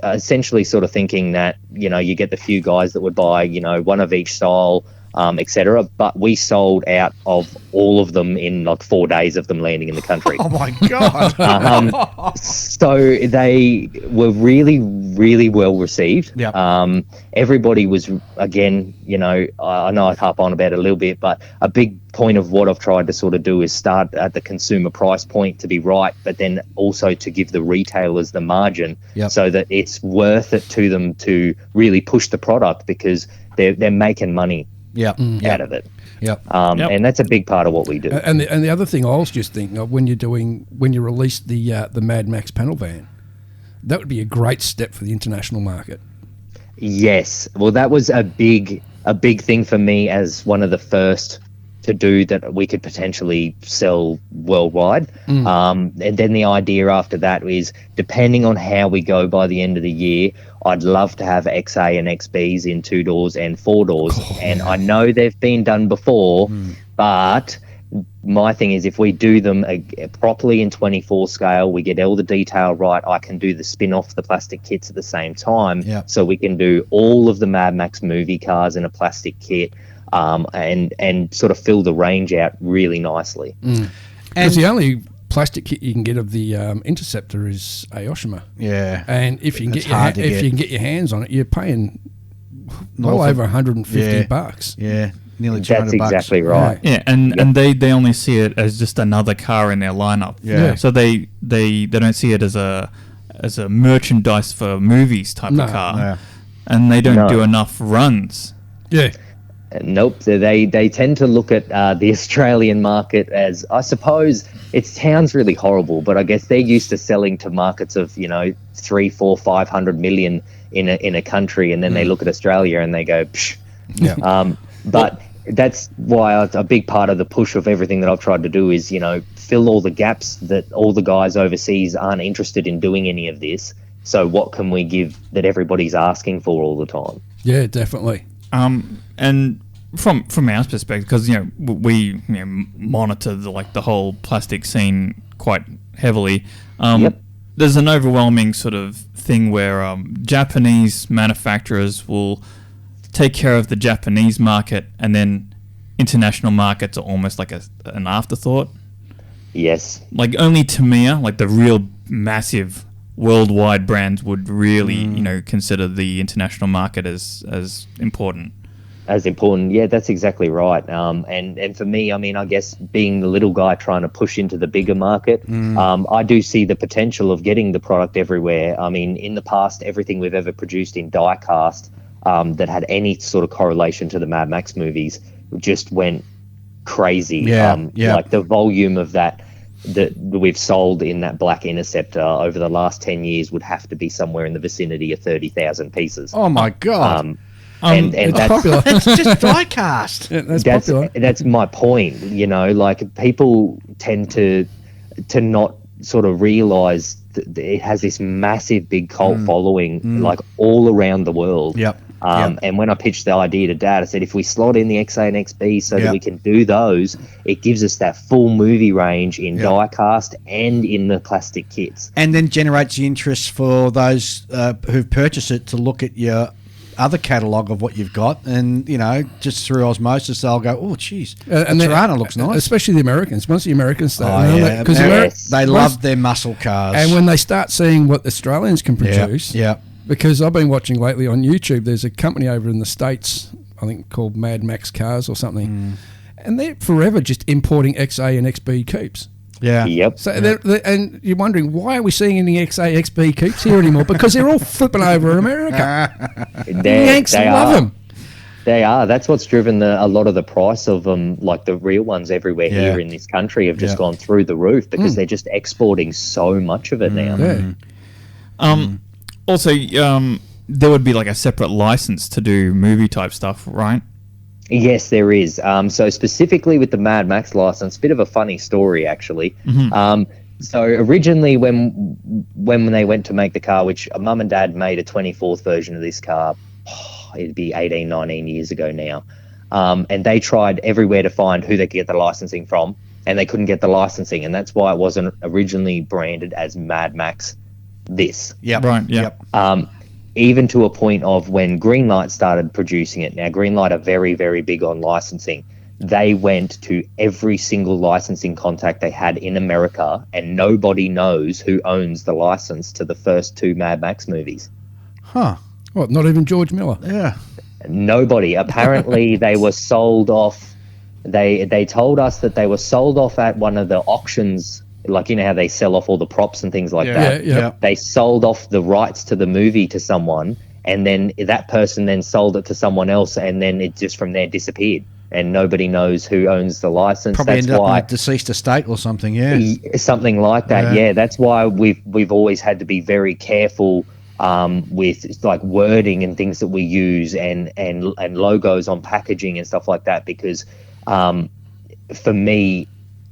essentially sort of thinking that, you get the few guys that would buy, one of each style, etc. But we sold out of all of them in like 4 days of them landing in the country. Oh my God. So they were really, really well received. Yep. Everybody was, again, I know I harp on about it a little bit, but a big point of what I've tried to sort of do is start at the consumer price point to be right, but then also to give the retailers the margin so that it's worth it to them to really push the product, because they're making money out of it. And that's a big part of what we do. And the other thing I was just thinking of, when you release the Mad Max panel van, that would be a great step for the international market. Yes, well, that was a big thing for me as one of the first to do that we could potentially sell worldwide. And then the idea after that is, depending on how we go by the end of the year, I'd love to have XA and XBs in 2 doors and 4 doors. And I know they've been done before, but my thing is, if we do them properly in 24 scale, we get all the detail right, I can do the spin-off the plastic kits at the same time. So we can do all of the Mad Max movie cars in a plastic kit, and sort of fill the range out really nicely. Because the only plastic kit you can get of the Interceptor is Aoshima. Yeah. And if you can you can get your hands on it, you're paying well over $150. Yeah. Nearly $200. That's exactly right. Yeah, and they only see it as just another car in their lineup. Yeah. So they don't see it as a merchandise for movies type of car. Yeah. And they don't do enough runs. Yeah. Nope. They tend to look at the Australian market as, I suppose, it sounds really horrible, but I guess they're used to selling to markets of 3, 4, 500 million in a country, and then they look at Australia and they go, psh. Yeah. But that's why a big part of the push of everything that I've tried to do is, fill all the gaps that all the guys overseas aren't interested in doing any of this. So what can we give that everybody's asking for all the time? Yeah, definitely. And from our perspective, because we monitor the whole plastic scene quite heavily. There's an overwhelming sort of thing where Japanese manufacturers will take care of the Japanese market, and then international markets are almost like an afterthought. Yes. Like only Tamiya, like the real massive worldwide brands, would really consider the international market as important. As important, yeah, that's exactly right. And for me, I mean, I guess being the little guy trying to push into the bigger market, I do see the potential of getting the product everywhere. I mean, in the past, everything we've ever produced in Diecast that had any sort of correlation to the Mad Max movies just went crazy. Like the volume of that we've sold in that Black Interceptor over the last 10 years would have to be somewhere in the vicinity of 30,000 pieces. Oh my God. And that's popular. That's just die-cast. Yeah, that's popular. That's my point. Like people tend to not sort of realize that it has this massive big cult following, like all around the world. And when I pitched the idea to Dad, I said, if we slot in the XA and XB so that we can do those, it gives us that full movie range in die-cast and in the plastic kits. And then generates the interest for those who've purchased it to look at your other catalogue of what you've got, and just through osmosis they'll go, oh geez, and Tirana looks nice. Especially the Americans. Once the Americans start, they love their muscle cars, and when they start seeing what the Australians can produce, because I've been watching lately on YouTube, there's a company over in the States, I think called Mad Max Cars or something, and they're forever just importing XA and XB coupes. So and you're wondering, why are we seeing any XA, XB coupes here anymore? Because they're all flipping over in America. The Yanks love them. They are. That's what's driven a lot of the price of them, like the real ones everywhere here in this country have just gone through the roof because they're just exporting so much of it now. Also, there would be like a separate license to do movie type stuff, right? Yes, there is. So specifically with the Mad Max license, bit of a funny story actually. So originally when they went to make the car, which Mum and Dad made a 24th version of this car, it'd be 18, 19 years ago now. and they tried everywhere to find who they could get the licensing from, and they couldn't get the licensing, and that's why it wasn't originally branded as Mad Max this. Yep. Right, yeah. Even to a point of when Greenlight started producing it. Now, Greenlight are very, very big on licensing. They went to every single licensing contact they had in America, and nobody knows who owns the license to the first 2 Mad Max movies. Huh. What, not even George Miller? Yeah. Nobody. Apparently, they were sold off. They told us that they were sold off at one of the auctions, like, you know how they sell off all the props and things like that. Yeah. They sold off the rights to the movie to someone, and then that person then sold it to someone else, and then it just from there disappeared. And nobody knows who owns the license. Probably That's ended why up in a deceased estate or something, yeah. Something like that, yeah. That's why we've always had to be very careful with like wording and things that we use and logos on packaging and stuff like that, because for me,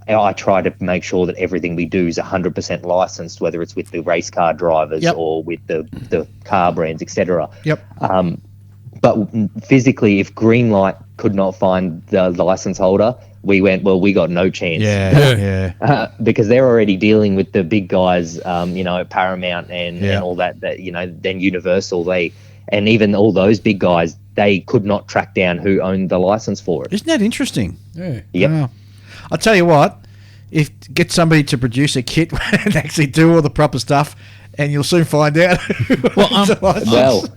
I try to make sure that everything we do is 100% licensed, whether it's with the race car drivers or with the car brands, etc. But physically, if Greenlight could not find the license holder, we went, well, we got no chance. Because they're already dealing with the big guys, Paramount and all that, then Universal. And even all those big guys, they could not track down who owned the license for it. Isn't that interesting? Yeah. Yep. I'll tell you what, get somebody to produce a kit and actually do all the proper stuff, and you'll soon find out.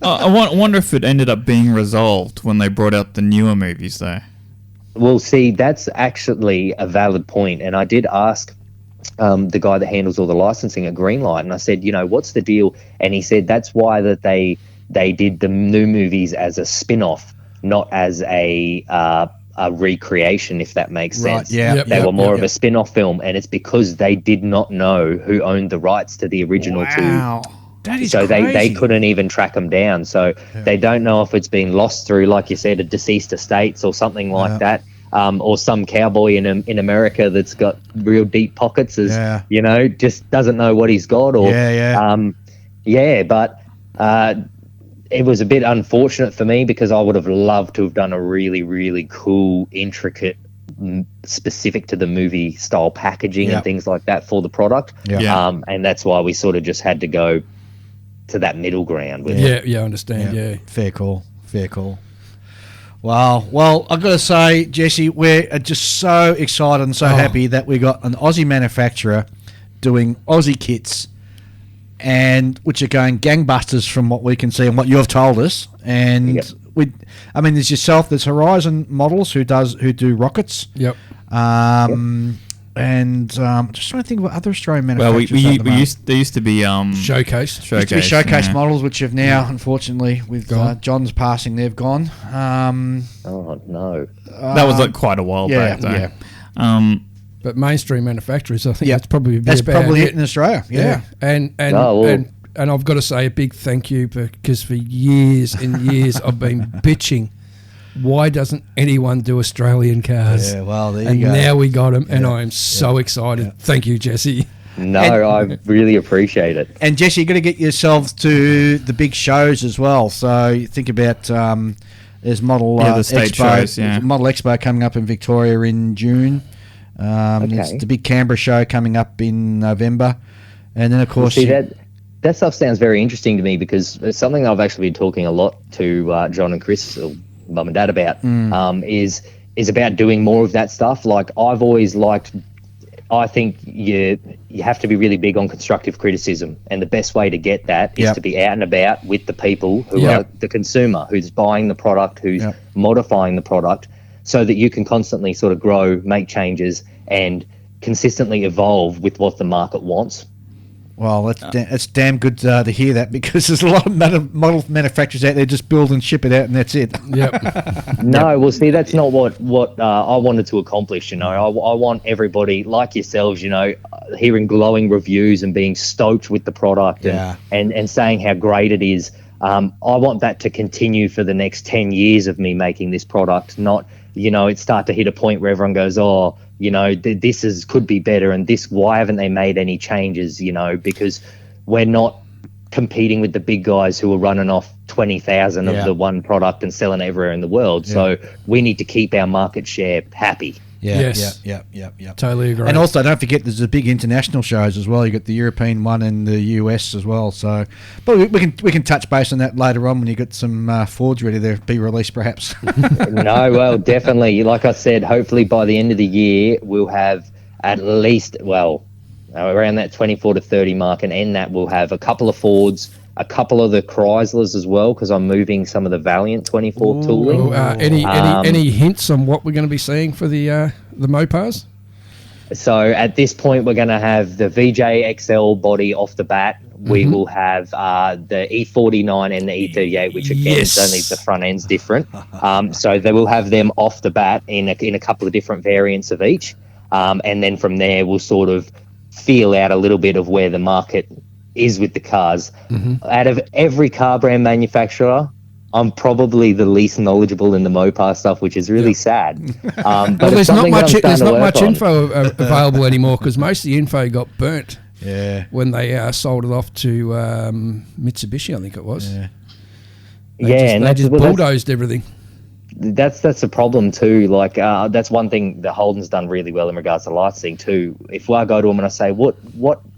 I wonder if it ended up being resolved when they brought out the newer movies, though. Well, see, that's actually a valid point, and I did ask the guy that handles all the licensing at Greenlight, and I said, what's the deal? And he said that's why that they did the new movies as a spin-off, not as a recreation, if that makes sense. They were more of a spin-off film, and it's because they did not know who owned the rights to the original two. That is so crazy. they couldn't even track them down. So they don't know if it's been lost through, like you said, a deceased estates or something like that, or some cowboy in America that's got real deep pockets, just doesn't know what he's got. Or but it was a bit unfortunate for me, because I would have loved to have done a really, really cool, intricate, specific to the movie style packaging and things like that for the product. And that's why we sort of just had to go to that middle ground with it. I understand. Fair call. Wow. Well, I've got to say, Jesse, we're just so excited and so happy that we got an Aussie manufacturer doing Aussie kits, and which are going gangbusters from what we can see and what you have told us. And there's yourself, there's Horizon Models who do rockets. And just trying to think of what other Australian manufacturers. There used to be Showcase. Showcase models, which have now, unfortunately, with John's passing, they've gone. Oh no, that was like quite a while back, though. But mainstream manufacturers, I think that's probably it in Australia. And I've got to say a big thank you, because for years and years I've been bitching, why doesn't anyone do Australian cars? Yeah, well, there you go. And now we got them, and I am so excited. Thank you, Jesse. No, I really appreciate it. And Jesse, you've got to get yourself to the big shows as well. So you think about there's Model the state Expo, shows, Model Expo coming up in Victoria in June. There's the big Canberra show coming up in November, and then of course that stuff sounds very interesting to me, because it's something I've actually been talking a lot to John and Chris, or Mum and Dad, about. Is about doing more of that stuff. Like, I've always liked. I think you have to be really big on constructive criticism, and the best way to get that is to be out and about with the people who are the consumer, who's buying the product, who's modifying the product, so that you can constantly sort of grow, make changes, and consistently evolve with what the market wants. Well, that's damn good to hear that, because there's a lot of model manufacturers out there just build and ship it out, and that's it. No, well, see, that's not what I wanted to accomplish. I want everybody like yourselves, hearing glowing reviews and being stoked with the product and saying how great it is. I want that to continue for the next 10 years of me making this product, not, it start to hit a point where everyone goes, this could be better, and why haven't they made any changes, because we're not competing with the big guys who are running off 20,000 of the one product and selling everywhere in the world. So we need to keep our market share happy. Yeah, Totally agree. And also, don't forget, there's the big international shows as well. You got the European one and the US as well. So, but we can touch base on that later on when you got some Fords ready to be released, perhaps. No, well, definitely. Like I said, hopefully by the end of the year, we'll have at least, around that 24 to 30 mark, and in that we'll have a couple of Fords, a couple of the Chryslers as well, because I'm moving some of the Valiant 24 tooling. Any hints on what we're going to be seeing for the Mopars? So at this point, we're going to have the VJ XL body off the bat. We will have the E49 and the E38, which again is only the front end's different. So they will have them off the bat in a couple of different variants of each. And then from there, we'll sort of feel out a little bit of where the market is with the cars. Out of every car brand manufacturer, I'm probably the least knowledgeable in the Mopar stuff, which is really sad. But there's not much info available anymore, because most of the info got burnt when they sold it off to Mitsubishi, I think it was. They just bulldozed everything. That's the problem too. Like that's one thing that Holden's done really well in regards to licensing too. If I go to them and I say, what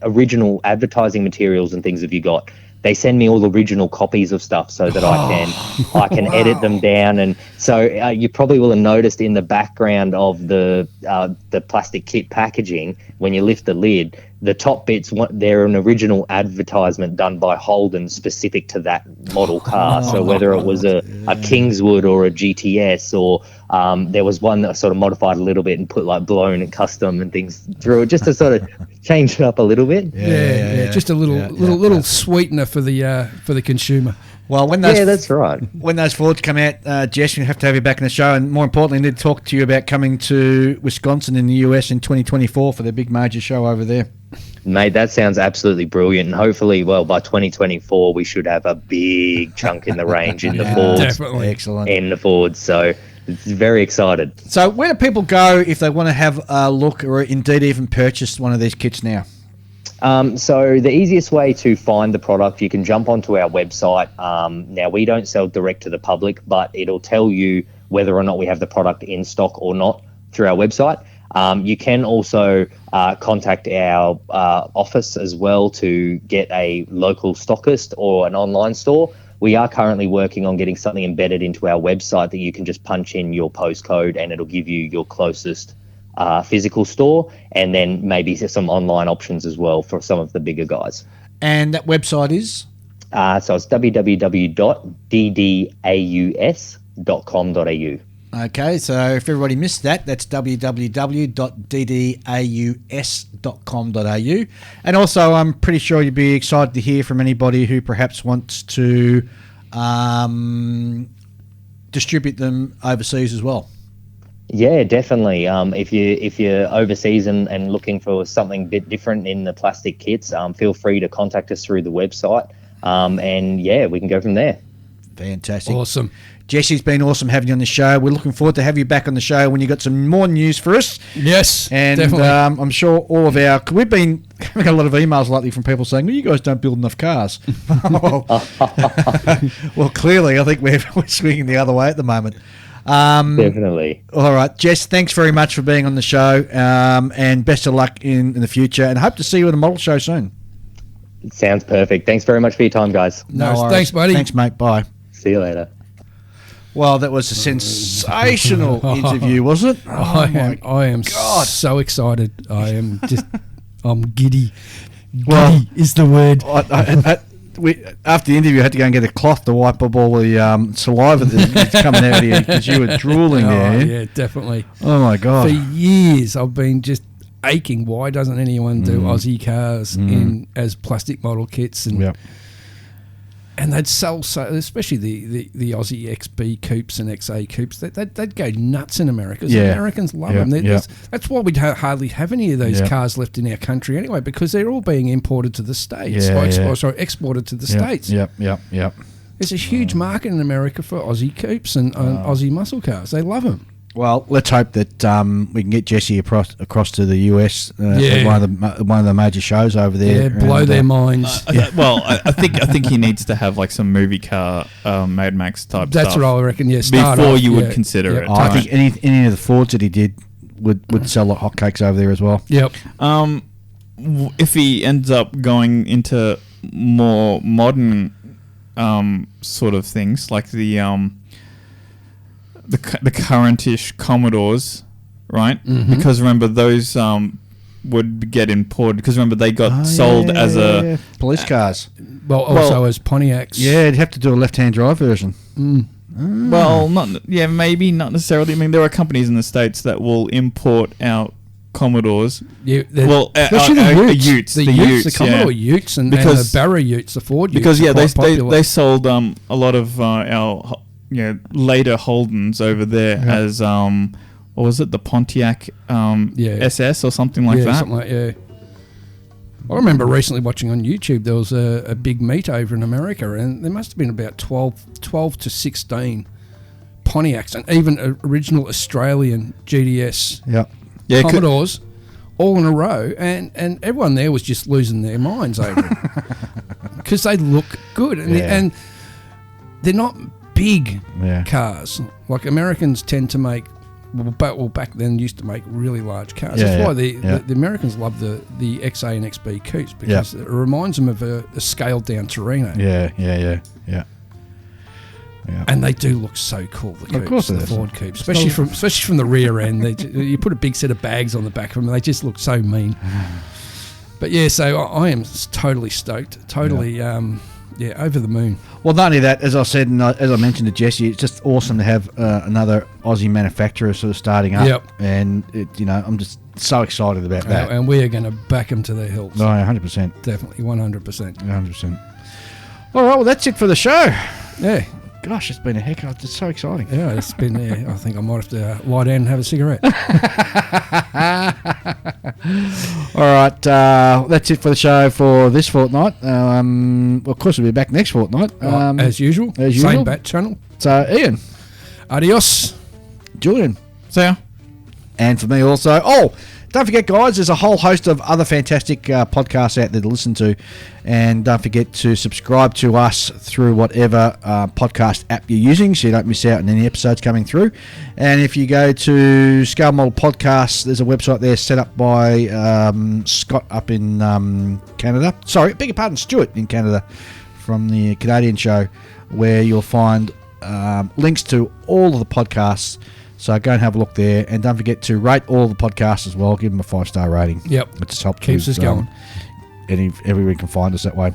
original advertising materials and things have you got? They send me all original copies of stuff so that I can edit them down. And so you probably will have noticed in the background of the plastic kit packaging, when you lift the lid, the top bits, they're an original advertisement done by Holden specific to that model car. So whether it was a Kingswood or a GTS, or there was one that sort of modified a little bit and put like blown and custom and things through it, just to sort of change it up a little bit. Just a little sweetener for the consumer. Well, when those, that's right. When those Fords come out, Jess, we have to have you back in the show, and more importantly, I need to talk to you about coming to Wisconsin in the US in 2024 for the big major show over there. Mate, that sounds absolutely brilliant. And hopefully, by 2024, we should have a big chunk in the range in the Fords. Definitely. Excellent. In the Fords. So it's very excited. So where do people go if they want to have a look or indeed even purchase one of these kits now? So the easiest way to find the product, you can jump onto our website. Now, we don't sell direct to the public, but it'll tell you whether or not we have the product in stock or not through our website. You can also contact our office as well to get a local stockist or an online store. We are currently working on getting something embedded into our website that you can just punch in your postcode and it'll give you your closest physical store, and then maybe some online options as well for some of the bigger guys. And that website is? So it's www.DDAUS.com.au. Okay, so if everybody missed that, that's www.DDAUS.com.au. And also, I'm pretty sure you'd be excited to hear from anybody who perhaps wants to distribute them overseas as well. Yeah, definitely. If you're overseas and looking for something a bit different in the plastic kits, feel free to contact us through the website. And yeah, we can go from there. Fantastic. Awesome. Jesse's been awesome having you on the show. We're looking forward to have you back on the show when you got some more news for us. Yes, and definitely. I'm sure all of we've been having a lot of emails lately from people saying, well, you guys don't build enough cars. Well, clearly, I think we're swinging the other way at the moment. Definitely. All right, Jess, thanks very much for being on the show, and best of luck in the future, and hope to see you at a model show soon. It sounds perfect. Thanks very much for your time, guys. No worries. Thanks, buddy. Thanks, mate. Bye. See you later. Well, that was a sensational interview, wasn't it? I am so excited. I'm giddy. Well, Giddy is the word. After the interview, I had to go and get a cloth to wipe up all the saliva that's coming out of you because you were drooling there. Yeah, definitely. Oh, my God. For years, I've been just aching. Why doesn't anyone do Aussie cars as plastic model kits? And they'd sell, so especially the Aussie XB coupes and XA coupes, they'd go nuts in America. Americans love them. That's why we hardly have any of those cars left in our country anyway, because they're all being imported to the States. Exported to the States. Yep. There's a huge market in America for Aussie coupes and Aussie muscle cars. They love them. Well, let's hope that we can get Jesse across to the US, one of the major shows over there. Yeah, blow their minds. Well, I think he needs to have like some movie car Mad Max type That's stuff. what I reckon. Yeah, before you would consider it. I think any of the Fords that he did would sell like hotcakes over there as well. Yep. If he ends up going into more modern sort of things, like the current-ish Commodores, right? Mm-hmm. Because remember those would get imported. Because remember they got sold as police cars. Well, also as Pontiacs. Yeah, you'd have to do a left-hand drive version. Well, maybe not necessarily. I mean, there are companies in the States that will import out Commodores. Yeah, especially the Utes. The Commodore Utes and the Barra Utes, the Ford Utes. Because they sold a lot of our later Holdens over there as what was it, the Pontiac SS or something like that. I remember recently watching on YouTube, there was a big meet over in America, and there must have been about 12 to 16 Pontiacs and even original Australian GDS Commodores all in a row, and everyone there was just losing their minds over it because they look good, and they're not big cars like Americans tend to make. Well, back then used to make really large cars. That's why the Americans love the XA and XB coupes, because it reminds them of a scaled down Torino. Yeah. And they do look so cool. The coupes, of course, the Ford coupes, especially from the rear end. You put a big set of bags on the back of them, they just look so mean. But so I am totally stoked. Totally. Over the moon. Well, not only that, as I said, and as I mentioned to Jesse, it's just awesome to have another Aussie manufacturer sort of starting up. Yep. And, I'm just so excited about that. And we are going to back them to their hills. No, 100%. Definitely, 100%. 100%. All right, well, that's it for the show. Yeah. Gosh, it's been a heck of it's so exciting. Yeah, it's been I think I might have to lie down and have a cigarette. All right, that's it for the show for this fortnight. Well, of course, we'll be back next fortnight. As usual. Same bat channel. So, Ian. Adios. Julian. See ya. And for me also. Oh, don't forget, guys, there's a whole host of other fantastic podcasts out there to listen to. And don't forget to subscribe to us through whatever podcast app you're using so you don't miss out on any episodes coming through. And if you go to Scale Model Podcasts, there's a website there set up by Scott up in Canada. Sorry, beg your pardon, Stuart in Canada from the Canadian show, where you'll find links to all of the podcasts. So go and have a look there, and don't forget to rate all the podcasts as well. Give them a 5-star rating. Yep, it just helps keeps us going. Everyone can find us that way.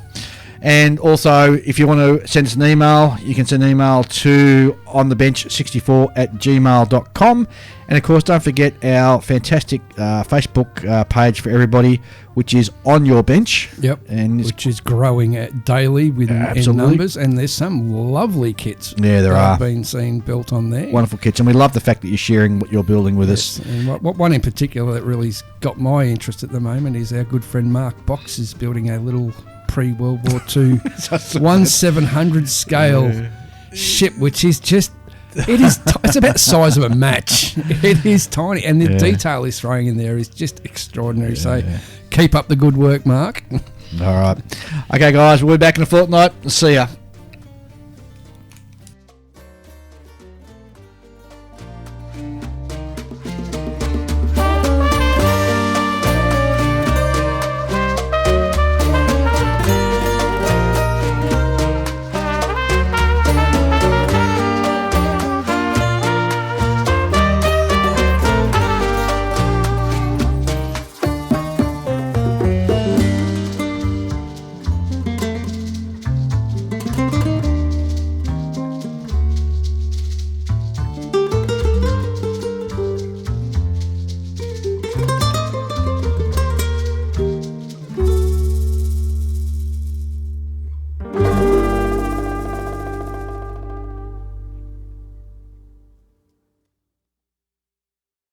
And also, if you want to send us an email, you can send an email to onthebench64@gmail.com. And of course, don't forget our fantastic Facebook page for everybody, which is On Your Bench. Yep, and which is growing daily with in numbers. And there's some lovely kits. Yeah, there are being seen built on there. Wonderful kits, and we love the fact that you're sharing what you're building with us. And one in particular that really's got my interest at the moment is our good friend Mark Box is building a little pre-World War II 1/700 scale ship, which is just it's about the size of a match. It is tiny, and the detail he's throwing in there is just extraordinary. Keep up the good work, Mark. All right, okay, guys, we'll be back in a fortnight. See ya.